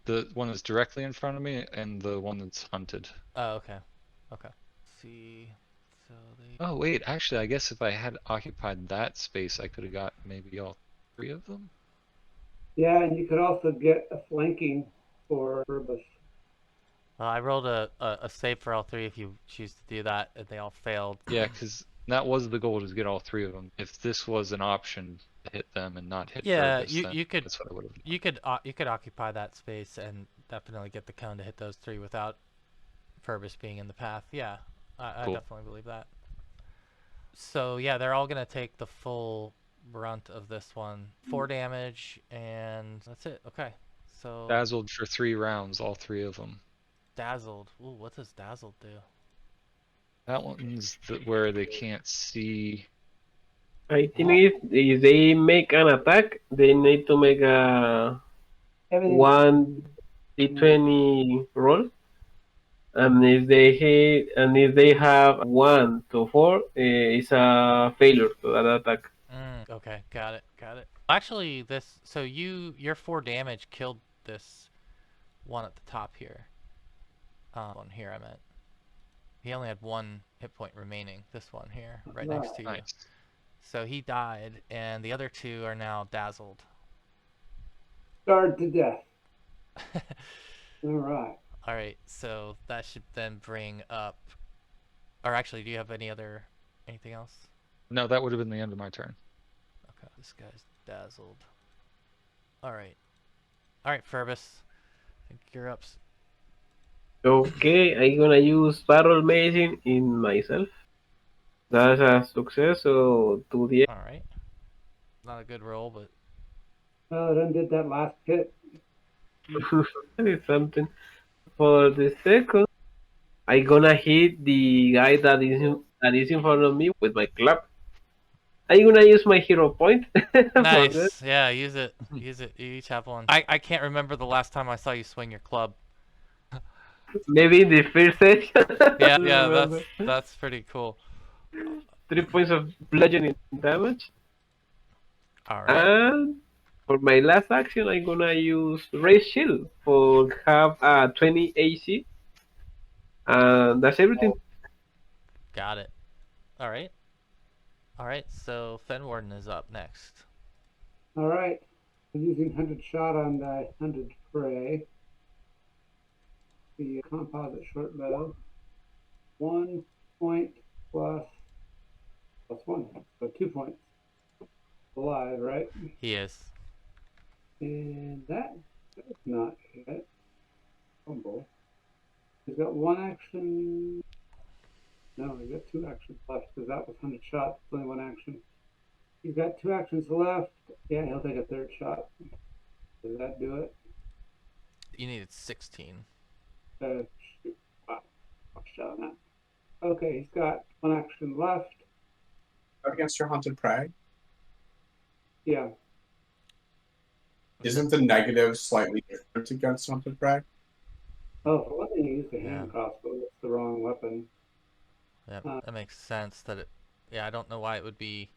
The one that's directly in front of me and the one that's hunted. Oh, okay. Okay. Let's see. So they. Oh wait, actually I guess if I had occupied that space I could have got maybe all 3 of them? Yeah, and you could also get a flanking for Furbis. I rolled a save for all 3 if you choose to do that, and they all failed. Yeah, because that was the goal, to get all 3 of them. If this was an option to hit them and not hit Yeah, Furbis, then you could that's what I would have done. you could occupy that space and definitely get the cone to hit those 3 without Furbis being in the path. Yeah, I Cool. definitely believe that. So yeah, they're all gonna take the full brunt of this one. 4 damage, and that's it. Okay, so Dazzled for 3 rounds, all 3 of them. dazzled. Ooh, what does dazzled do? That one's where they can't see. I think if they make an attack, they need to make a Everything. 1d20 roll. And if they hit, and if they have 1 to 4, it's a failure to that attack. Okay, got it. Actually, so your 4 damage killed this one at the top here. One here I meant. He only had 1 hit point remaining. This one here, right next to you. Nice. So he died, and the other 2 are now dazzled. Scarred to death. All right. All right, so that should then bring up. Or actually, do you have anything else? No, that would have been the end of my turn. Okay, this guy's dazzled. All right, Furbis. I think you're up. Okay, I'm gonna use barrel mazing in myself. That's a success, so 2d8. All right. Not a good roll, but Well, it undid that last hit. That is something. For the second, I'm gonna hit the guy that is in front of me with my club. I'm gonna use my hero point. for that. nice. Yeah, use it. Use it. You each have one. I can't remember the last time I saw you swing your club. Maybe in the first session. Yeah, that's pretty cool. 3 points of bludgeoning damage. All right. And for my last action, I'm gonna use Raise Shield for have 20 AC. And that's everything. Got it. All right. So Fenwarden is up next. All right. I'm using 100 shot on the 100 prey. The composite short bow. 1.4 plus 1. So 2 points. Alive, right? He is. And that does not hit. Fumble. He's got 1 action. No, he's got 2 actions left because that was 100 shots. It's only 1 action. He's got 2 actions left. Yeah, he'll take a 3rd shot. Does that do it? You needed 16. Shoot. Wow. I'll shot on that. Okay, he's got 1 action left. Against your hunted prey? Yeah. Isn't the negative slightly different against hunted prey? Oh, for one thing, he used a Yeah. hand crossbow. That's the wrong weapon. Yeah, that makes sense. That it. Yeah, I don't know why it would be.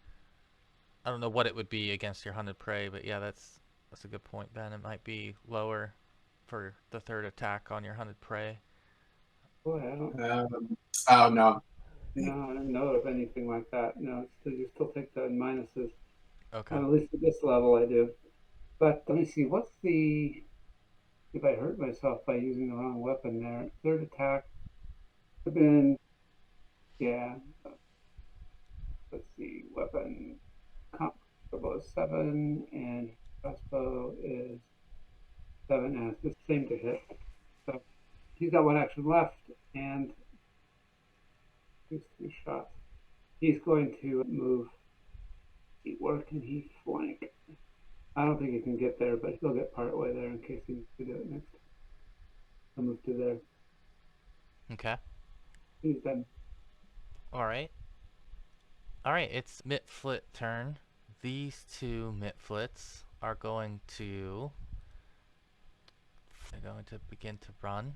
I don't know what it would be against your hunted prey, but yeah, that's a good point, Ben. It might be lower for the 3rd attack on your hunted prey. Boy, I don't. Oh no. No, I don't know of anything like that. No, you still take the minuses. Okay. At least at this level, I do. But let me see. What's the? If I hurt myself by using the wrong weapon there, 3rd attack would have been. Yeah. Let's see. Weapon combo is 7, and crossbow is 7, and it's the same to hit. So he's got 1 action left, and he's 3 shots. He's going to move. He work and he flank. I don't think he can get there, but he'll get part way there in case he needs to do it next. I'll move to there. Okay. He's done. All right. All right. It's Mitflit turn. These 2 Mitflits are going to. They're going to begin to run.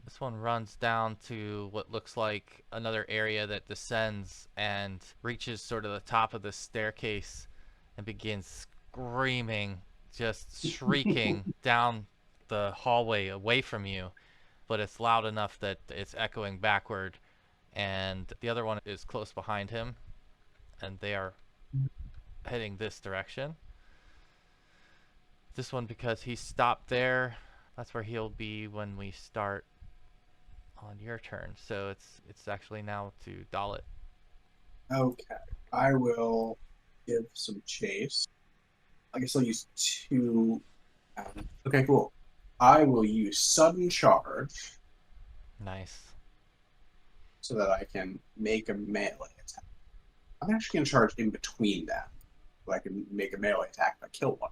This one runs down to what looks like another area that descends and reaches sort of the top of the staircase and begins screaming, just shrieking down the hallway away from you. But it's loud enough that it's echoing backward. And the other one is close behind him. And they are heading this direction. This one, because he stopped there, that's where he'll be when we start on your turn. So it's actually now to Dallett. Okay. I will give some chase. I guess I'll use 2. Okay, cool. I will use sudden charge Nice. so that I can make a melee attack. I'm actually going to charge in between them so I can make a melee attack if I kill one.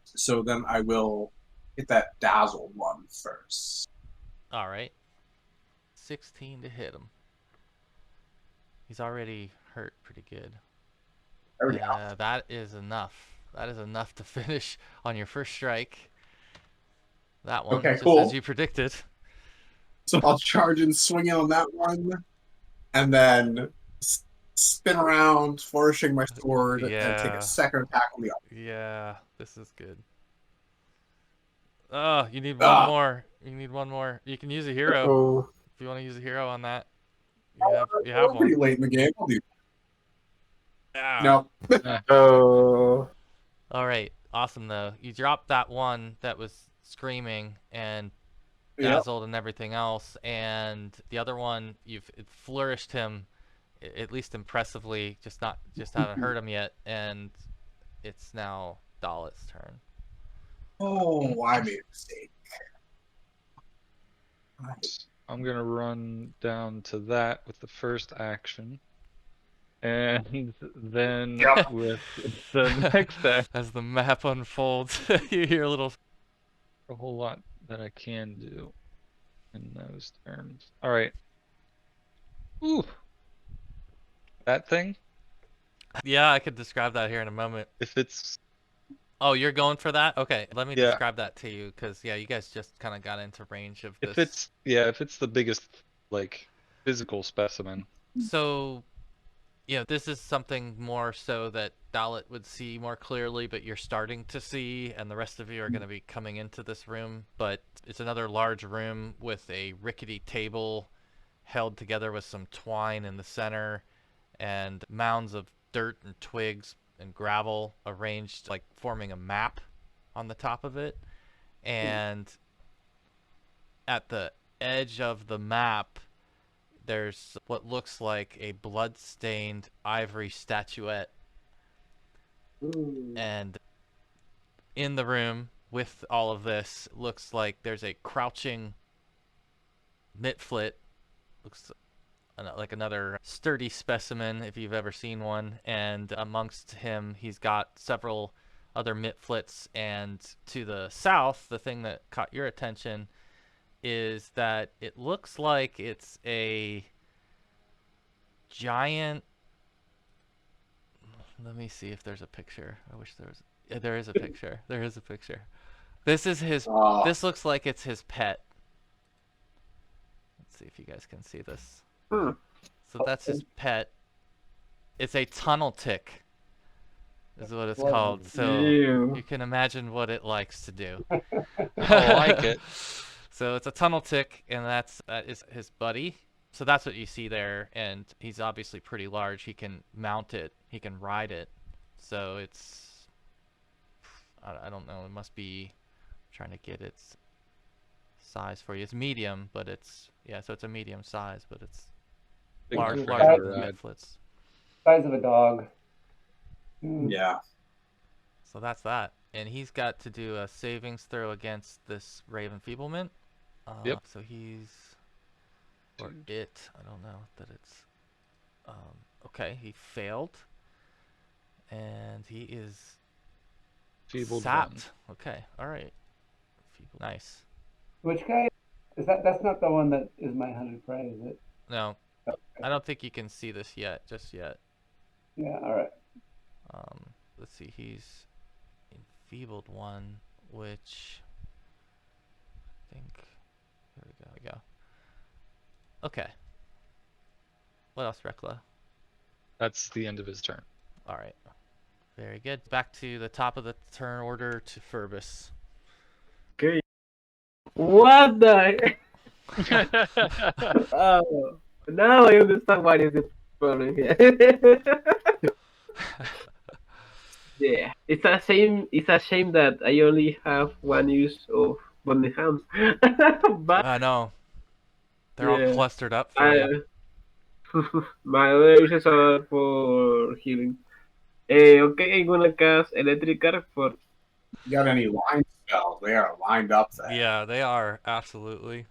So then I will hit that dazzled one first. All right. 16 to hit him. He's already hurt pretty good. There we go. Yeah, that is enough. That is enough to finish on your first strike. That one, Okay, just cool. as you predicted. So I'll charge and swing in on that one, and then spin around, flourishing my sword, and take Yeah. a second attack on the other. Yeah, this is good. Oh, you need one more. You need one more. You can use a hero Oh, if you want to use a hero on that. You have We're pretty one. late in the game. I'll do Yeah. no. oh, All right. Awesome though. You dropped that one that was screaming and Yep. dazzled and everything else, and the other one it flourished him, at least impressively. Just haven't hurt him yet, and it's now Dallett's turn. Oh, I made a mistake. I'm gonna run down to that with the first action, and then Yep. with the next action, As the map unfolds, you hear a little. a whole lot that I can do in those terms. All right. Ooh, that thing. Yeah, I could describe that here in a moment. If it's Oh, you're going for that? Okay, let me Yeah. describe that to you, because yeah, you guys just kind of got into range of this. if it's the biggest like physical specimen. So, this is something more so that Dallett would see more clearly, but you're starting to see, and the rest of you are going to be coming into this room. But it's another large room with a rickety table held together with some twine in the center, and mounds of dirt and twigs and gravel arranged like forming a map on the top of it. And at the edge of the map, there's what looks like a blood-stained ivory statuette, Ooh. and in the room with all of this looks like there's a crouching Mitflit, looks like another sturdy specimen if you've ever seen one, and amongst him he's got several other Mitflits. And to the south, the thing that caught your attention is that it looks like it's a giant, let me see if there's a picture. I wish there was. Yeah, there is a picture. There is a picture. This is his. This looks like it's his pet. Let's see if you guys can see this. Hmm. So that's his pet. It's a tunnel tick, is what it's Whoa. called. So Ew. you can imagine what it likes to do. I like it. So it's a tunnel tick, and that is his buddy. So that's what you see there, and he's obviously pretty large. He can mount it. He can ride it. So it's, I don't know. It must be, I'm trying to get its size for you. It's medium, but it's, yeah. So it's a medium size, but it's Big larger enough than for the a ride. Mitflits. Size of a dog. Mm. Yeah. So that's that. And he's got to do a savings throw against this Ray of Enfeeblement. Yep. So he's, or it, I don't know that it's, okay, he failed. And he is Feebled sapped. Okay, alright. Nice. Which guy is that? That's not the one that is my hunted prey, is it? No, I don't think you can see this yet, just yet. Yeah. All right. Let's see, he's enfeebled one, which I think, here we go. Okay. What else, Reckla? That's the end of his turn. Alright. Very good. Back to the top of the turn order to Furbis. Okay. What the? Oh, now I understand what is the problem here. Yeah, it's a shame. It's a shame that I only have one use of bondy hands. But I know. They're all yeah, clustered up for you. my other uses are for healing. Okay, I'm gonna cast electric arc for. You got any line spells? They are lined up there. Yeah, they are, absolutely.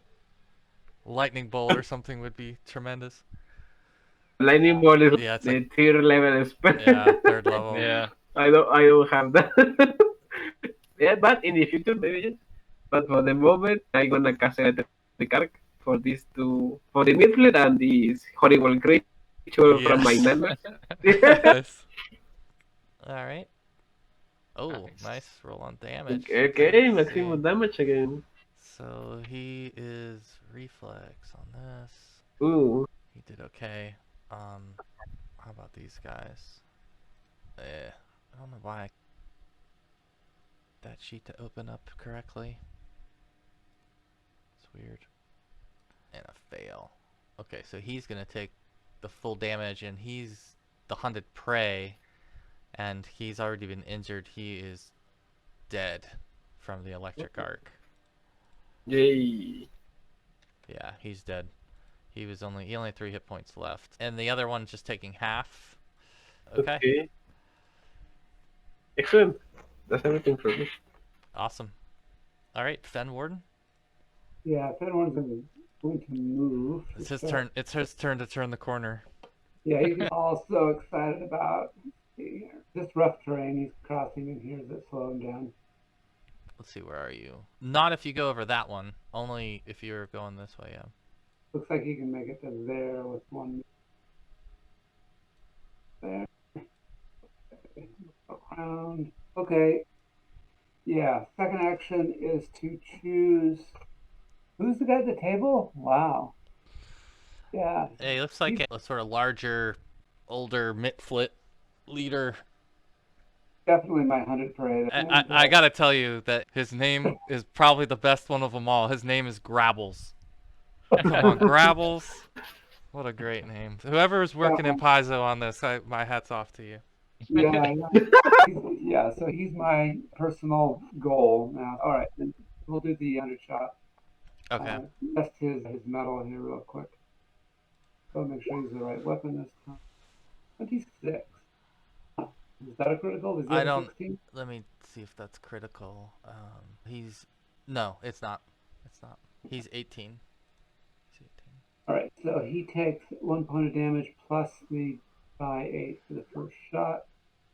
Lightning bolt or something would be tremendous. Lightning bolt is Yeah, it's the like, tier level spell. yeah, third level. Yeah. I don't have that. Yeah, but in the future maybe yes. But for the moment, I'm gonna cast electric arc for these two, for the Mitflit and this horrible creature from my Yes. nightmares. Yes. Alright. Oh, Nice. nice roll on damage. Okay, Let's maximum see. damage again. So he is reflex on this. Ooh, He did okay. How about these guys? I don't know why I that sheet to open up correctly. It's weird. And a fail. Okay, so he's gonna take the full damage, and he's the hunted prey, and he's already been injured. He is dead from the electric arc. yay! Yeah, he's dead. He only had 3 hit points left, and the other one's just taking half. Okay. Excellent. That's everything for me. Awesome. All right, Fenwarden. Yeah. Fenwarden's going to move. It's his turn. It's his turn to turn the corner. Yeah, he's also excited about this rough terrain he's crossing, and here's it slow him down. Let's see, where are you? Not if you go over that one. Only if you're going this way, yeah. Looks like he can make it to there with one. There. Around. Okay. Yeah. Second action is to choose. Who's the guy at the table? Wow. Yeah. Hey, he looks like a sort of larger, older Mitflit leader. Definitely my hunted prey. I gotta tell you that his name is probably the best one of them all. His name is Grabbles. Come on, Grabbles. What a great name. Whoever is working in Paizo on this, my hat's off to you. Yeah. Yeah. So he's my personal goal now. All right. Then we'll do the undershot. Okay. Test his metal here real quick. So make sure he's the right weapon this time. 26. Is that a critical? Does he I have a don't. 16? Let me see if that's critical. He's no, it's not. It's not. He's 18. He's 18. All right, so he takes 1 point of damage plus the by 8 for the first shot.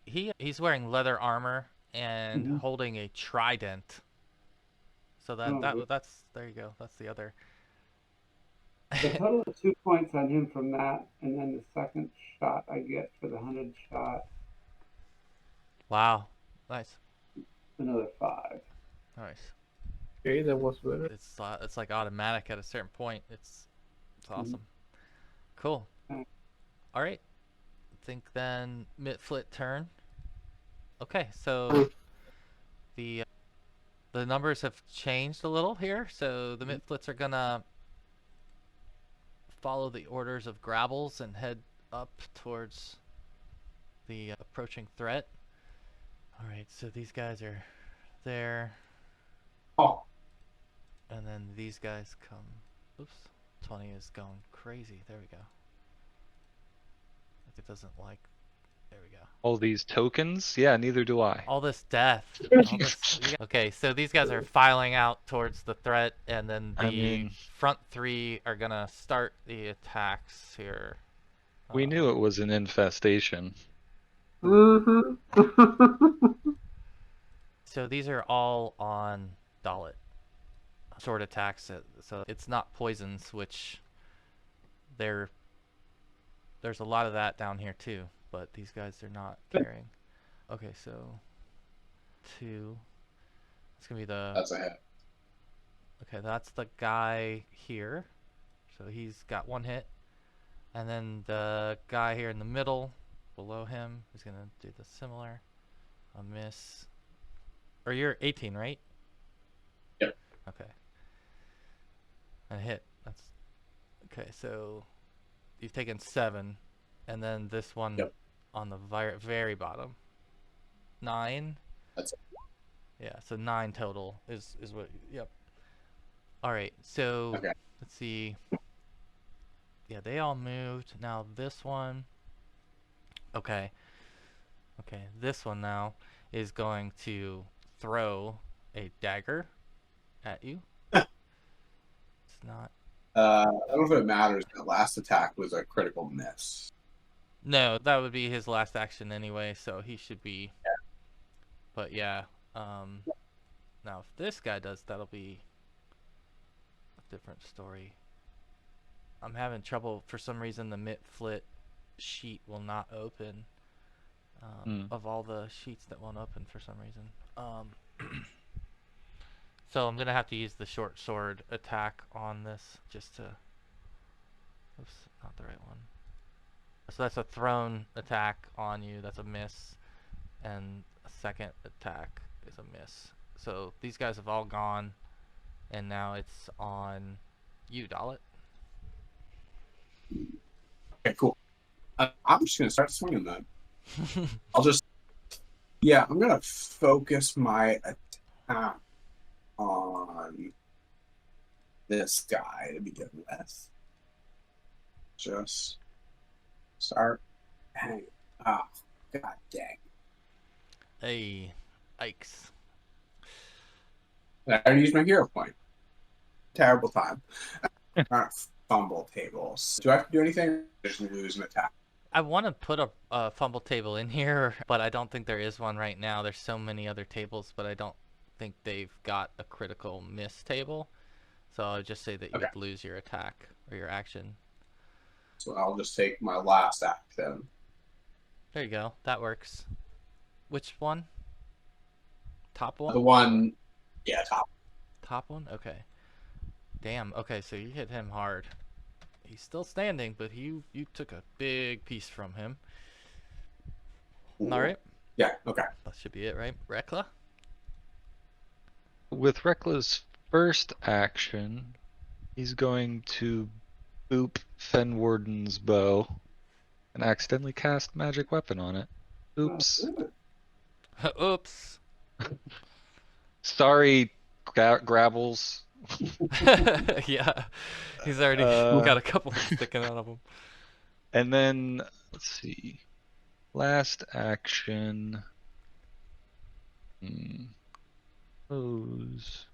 He's wearing leather armor and Mhm. holding a trident. So Oh, good. that's there you go. That's the other. So a total of 2 points on him from that, and then the second shot I get for the 100 shot, Nice. another 5. Nice. Okay, that was better. It's like automatic at a certain point. It's awesome. Cool. Okay. All right. I think then Mitflit turn. Okay, so the numbers have changed a little here. So the Mitflits are gonna follow the orders of Grabbles and head up towards the approaching threat. All right, so these guys are there, Oh, and then these guys come. Oops, 20 is going crazy. There we go. Like it doesn't like. There we go. All these tokens? Yeah, neither do I. All this death. All this, okay, so these guys are filing out towards the threat, and then the I mean, front three are gonna start the attacks here. we knew it was an infestation. So these are all on Dallett. Sword attacks, so it's not poisons, which there's a lot of that down here too, but these guys are not carrying. Okay, so 2. It's gonna be the. that's a hit. Okay, that's the guy here. So he's got 1 hit. And then the guy here in the middle, below him, is going to do the similar. A miss. Or you're 18, right? Yep. Okay. And a hit. That's okay, so you've taken 7. And then this one on the very bottom. 9. That's it. Yeah, so 9 total is what. Yep. All right, so Okay. let's see. Yeah, they all moved. Now this one. Okay. Okay, this one now is going to throw a dagger at you. It's not. I don't know if it matters. The last attack was a critical miss. No, that would be his last action anyway, so he should be. Yeah. But yeah. Now if this guy does, that'll be a different story. I'm having trouble for some reason. The Mitflit sheet will not open. Of all the sheets that won't open for some reason. So I'm gonna have to use the short sword attack on this just to. Oops, not the right one. So that's a thrown attack on you. That's a miss, and a second attack is a miss. So these guys have all gone, and now it's on you, Dallett. Okay, cool. I'm just gonna start swinging then. I'm gonna focus my attack on this guy to begin with. Just start. Hang. Ah, god dang. Hey, Ikes. I already used my hero point. Terrible time. Fumble tables. Do I have to do anything? Or just lose an attack. I want to put a fumble table in here, but I don't think there is one right now. There's so many other tables, but I don't think they've got a critical miss table. So I'll just say that you would lose your attack or your action. So I'll just take my last action. There you go. That works. Which one? Top one? The one, yeah, top. Top one? Okay. Damn. Okay, so you hit him hard. He's still standing, but you took a big piece from him. All right. Yeah, okay. That should be it, right? Reckla? With Reckla's first action, he's going to boop Fenwarden's bow and accidentally cast magic weapon on it. Oops. Oops. Sorry, Grabbles. Yeah, he's already got a couple sticking out of him. And then let's see. Last action. Pose.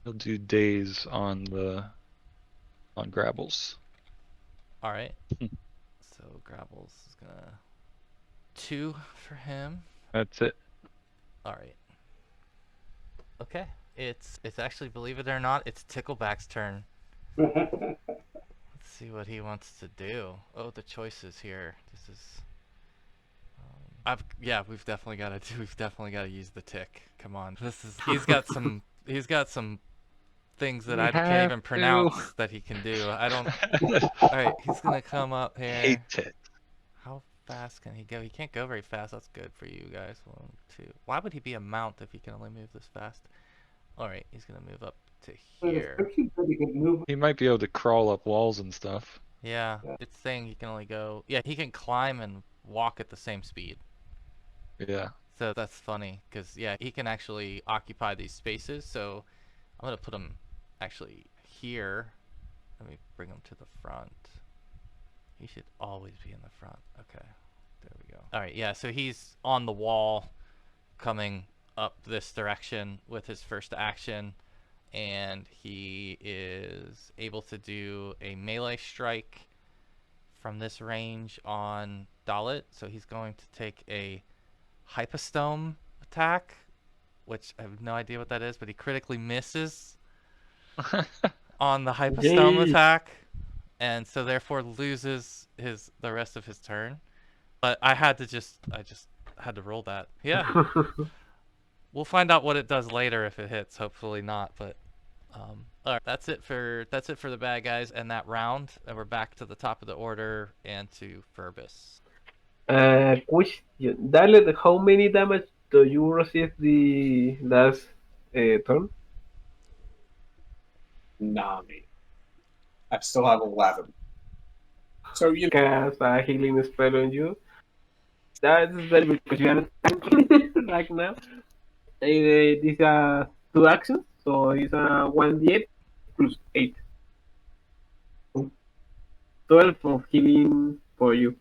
He'll do days on Grabbles. All right. So Grabbles is gonna 2 for him. That's it. All right. Okay. It's actually, believe it or not, it's Tickleback's turn. Let's see what he wants to do. Oh, the choices here. This is. We've definitely got to use the tick. Come on. He's got some things that I can't even pronounce that he can do. I don't. All right, he's gonna come up here. Hate it. How fast can he go? He can't go very fast. That's good for you guys. 1, 2. Why would he be a mount if he can only move this fast? All right, he's gonna move up to here. He might be able to crawl up walls and stuff. Yeah, it's saying he can only go. Yeah, he can climb and walk at the same speed. Yeah. So that's funny, because yeah, he can actually occupy these spaces. So I'm gonna put him actually here. Let me bring him to the front. He should always be in the front. Okay, there we go. All right, yeah, so he's on the wall coming up this direction with his first action, and he is able to do a melee strike from this range on Dallett. So he's going to take a hypostome attack, which I have no idea what that is, but he critically misses on the hypostome attack, and so therefore loses the rest of his turn. But I just had to roll that. Yeah. We'll find out what it does later if it hits. Hopefully not, but all right, that's it for the bad guys and that round, and we're back to the top of the order and to Furbis. Question. Dallett, how many damage do you receive the last turn? 9. I still have 11. So you Cast a healing spell on you. That's very good because you are tanking right now. These are 2 actions, so it's a 1d8 plus 8. 12 of healing for you.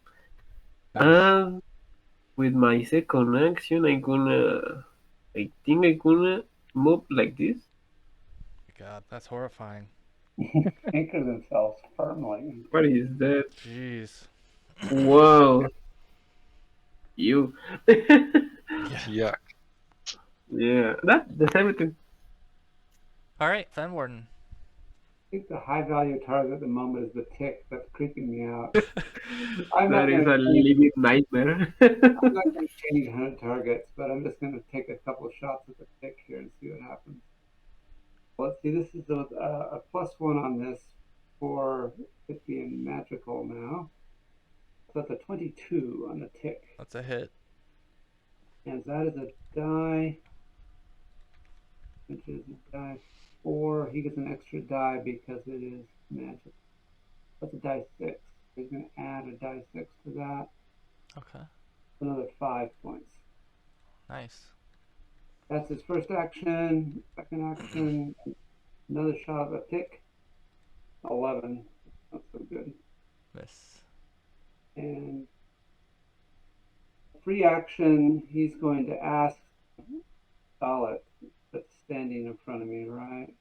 And with my second action, I think I'm gonna move like this. God, that's horrifying. Anchor themselves firmly. What is that? Jeez. Wow. You. Yeah. Yeah, that's everything. All right, Fenwarden. I think the high value target at the moment is the tick. That's creeping me out. That is a living nightmare. I'm not going to change 100 targets, but I'm just going to take a couple of shots at the tick here and see what happens. Let's see, this is a +1 on this for it being magical now. So that's a 22 on the tick. That's a hit. And that is a die, which is a die 4. He gets an extra die because it is magic. That's a die 6. He's going to add a die 6 to that. Okay. Another 5 points. Nice. That's his first action. Second action, another shot of a tick. 11. Not so good. Miss. And free action, he's going to ask Dallett, that's standing in front of me, right?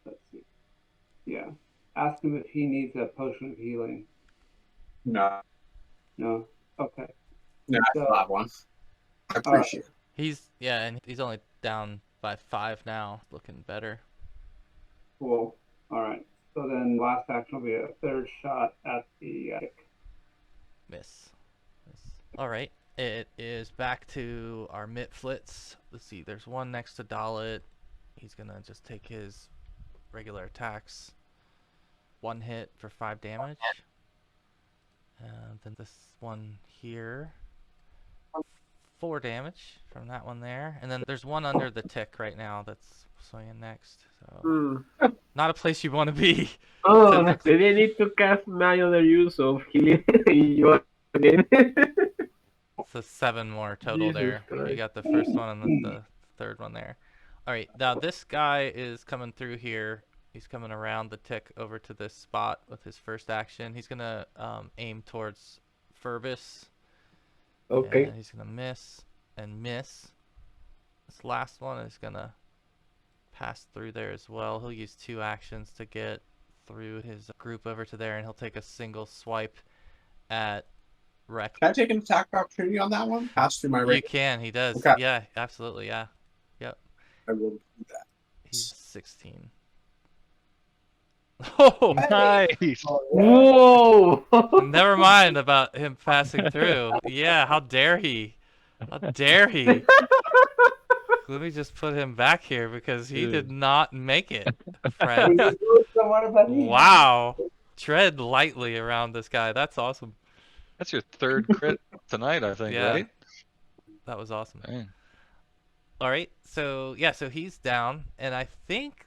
Let's see. Yeah. Ask him if he needs a potion of healing. No. No? Okay. No, I still have one. I appreciate it. And he's only down by 5 now. Looking better. Cool. All right. So then last action will be a third shot at the tick. Miss. All right. It is back to our Mitflits. Let's see. There's one next to Dallett. He's going to just take his regular attacks. 1 hit for 5 damage. And then this one here. 4 damage from that one there. And then there's one under the tick right now that's swinging next. So not a place you want to be. Oh, maybe I need to cast my other use of healing you again. So 7 more total Jesus there. Christ. You got the first one and the third one there. All right, now this guy is coming through here. He's coming around the tick over to this spot with his first action. He's gonna aim towards Furbis. Okay. And he's gonna miss and miss. This last one is gonna pass through there as well. He'll use 2 actions to get through his group over to there, and he'll take a single swipe at Reckla. Can I take an attack opportunity on that one? Pass through my You range. can, he does. Okay. Yeah, absolutely, yeah. Yep. I will do that. He's 16. Oh! Nice. Whoa! Never mind about him passing through. Yeah, how dare he? How dare he? Let me just put him back here because he did not make it, friend. Wow. Tread lightly around this guy. That's awesome. That's your 3rd crit tonight, I think, Yeah. right? That was awesome. Dang. All right. So, yeah, so he's down. And I think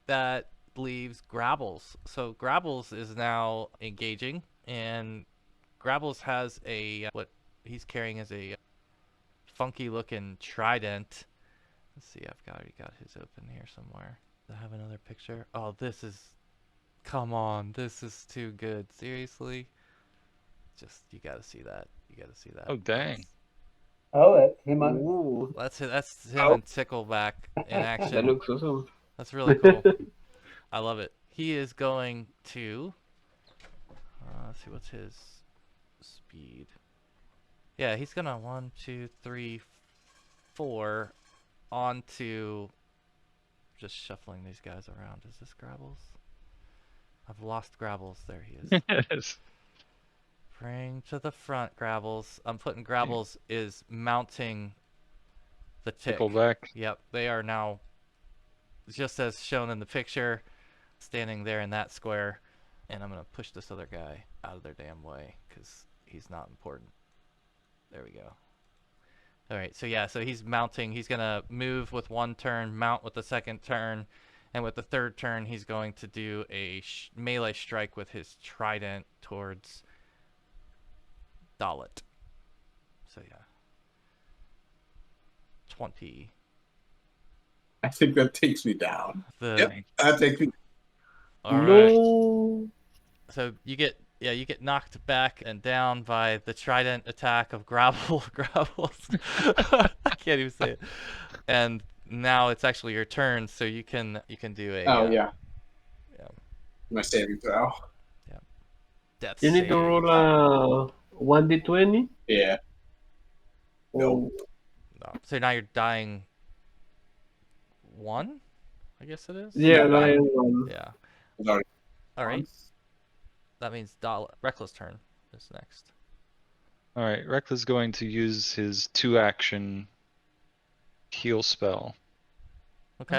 that leaves Grabbles. So Grabbles is now engaging. And Grabbles has what he's carrying is a funky looking trident. Let's see, I've already got his open here somewhere. Do I have another picture? Oh, this is... Come on, this is too good. Seriously? You gotta see that. You gotta see that. Oh, dang. Oh, that's him on. Ooh, That's him and Tickleback in that action. looks awesome. That's really cool. I love it. He is going to... let's see, what's his speed? Yeah, he's gonna 1, 2, 3, 4... onto just shuffling these guys around. Is this Grabbles? I've lost Grabbles. There he is. Yes. Bring to the front, Grabbles. I'm putting Grabbles is mounting the tick. Tickleback. Yep, they are now, just as shown in the picture, standing there in that square. And I'm going to push this other guy out of their damn way because he's not important. There we go. Alright, so yeah, so he's mounting. He's going to move with 1 turn, mount with the 2nd turn, and with the 3rd turn, he's going to do a melee strike with his trident towards Dallett. So yeah. 20. I think that takes me down. The, Yep, that takes me. Alright. No. So you get knocked back and down by the trident attack of Grabbles. I can't even say it. And now it's actually your turn, so you can do a Oh yeah. yeah. My saving throw. Death You need to save. roll a 1d20. Yeah. Oh, No. So now you're dying 1, I guess it is. yeah, Yeah, like one. Yeah. It's already All right. on. That means Reckla's turn is next. All right, Reckla's going to use his 2-action heal spell. Okay.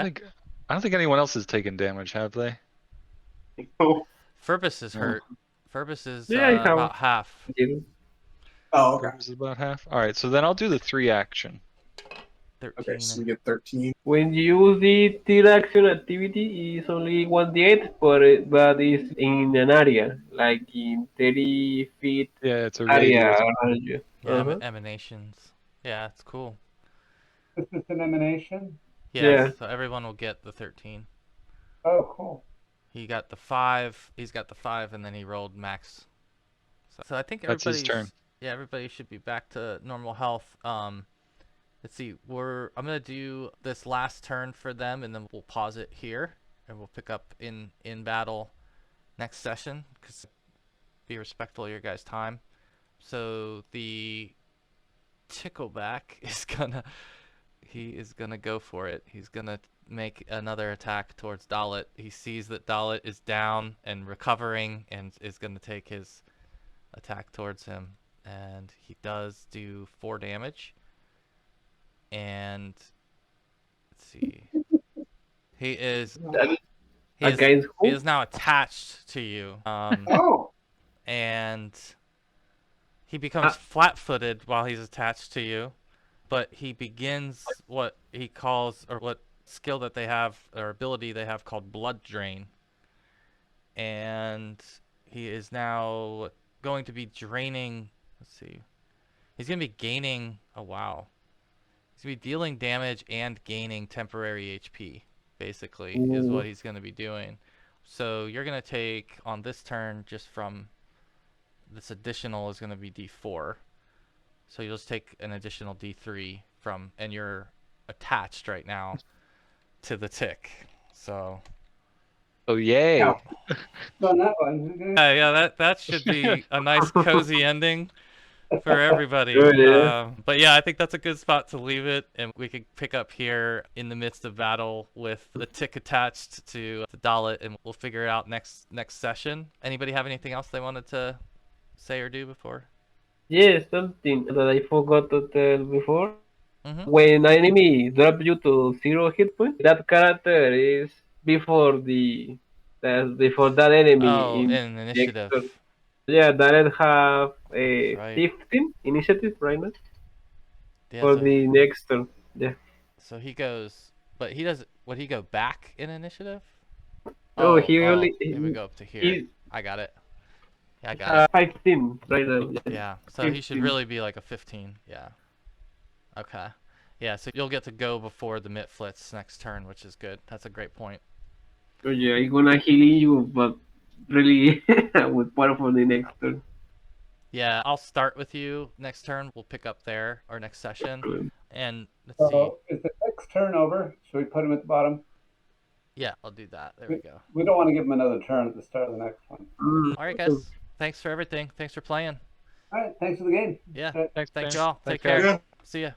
I don't think anyone else has taken damage, have they? Oh, Furbis is No. hurt. Furbis is Yeah, I have. about half. oh okay. Is about half. All right, so then I'll do the 3-action. 13. Okay, so we get 13. When you use the third action activity, it's only 1d8, but it's in an area, like in 30 feet Yeah, it's a area radius. around you. Yeah, emanations. Yeah, it's cool. This is an emanation. Yes, Yeah. so everyone will get the 13. Oh, cool. He got the 5. He's got the 5, and then he rolled max. So I think That's his turn. Yeah, everybody should be back to normal health. Let's see. I'm gonna do this last turn for them, and then we'll pause it here, and we'll pick up in battle next session. Cause be respectful of your guys' time. So the Tickleback is gonna go for it. He's gonna make another attack towards Dallett. He sees that Dallett is down and recovering, and is gonna take his attack towards him. And he does do 4 damage. And let's see. He is Against he who? is now attached to you. Oh, And he becomes flat-footed while he's attached to you, but he begins what he calls, or what skill that they have, or ability they have, called Blood Drain. And he is now going to be draining, let's see. He's going to be gaining, oh wow. He's gonna be dealing damage and gaining temporary HP, basically, Ooh. is what he's gonna be doing. So you're gonna take on this turn just from this additional is gonna be D4. So you'll just take an additional D3 from, and you're attached right now to the tick. So Oh yay! Ow. So on that one, yeah, that should be a nice cozy ending for everybody. Good, yeah. But yeah, I think that's a good spot to leave it, and we could pick up here in the midst of battle with the tick attached to the Dallett, and we'll figure it out next session. Anybody have anything else they wanted to say or do before? Yes, something that I forgot to tell before. Mm-hmm. When an enemy drops you to 0 hit point, that character is before before that enemy Oh, in in initiative. the extra. Yeah, Dallett have a Right. 15 initiative right now Yeah, for so, the next turn. Yeah. so he goes, but he does. Would he go back in initiative? Oh, he only he would go up to here. he I got it. Yeah, I got it. 15 right now. Yeah, so he should 15. really be like a 15. Yeah. Okay. Yeah, so you'll get to go before the Mitflits next turn, which is good. That's a great point. So yeah, I'm gonna heal you, but really with part for the next turn. Yeah, I'll start with you next turn. We'll pick up there, or next session. And let's see. so is the next turn over? Should we put him at the bottom? Yeah, I'll do that. There we go. We don't want to give him another turn at the start of the next one. All right, guys. Thanks for everything. Thanks for playing. All right, thanks for the game. Yeah. All right. Thanks, Thank man. you all. Thanks, Take care. guys. See ya.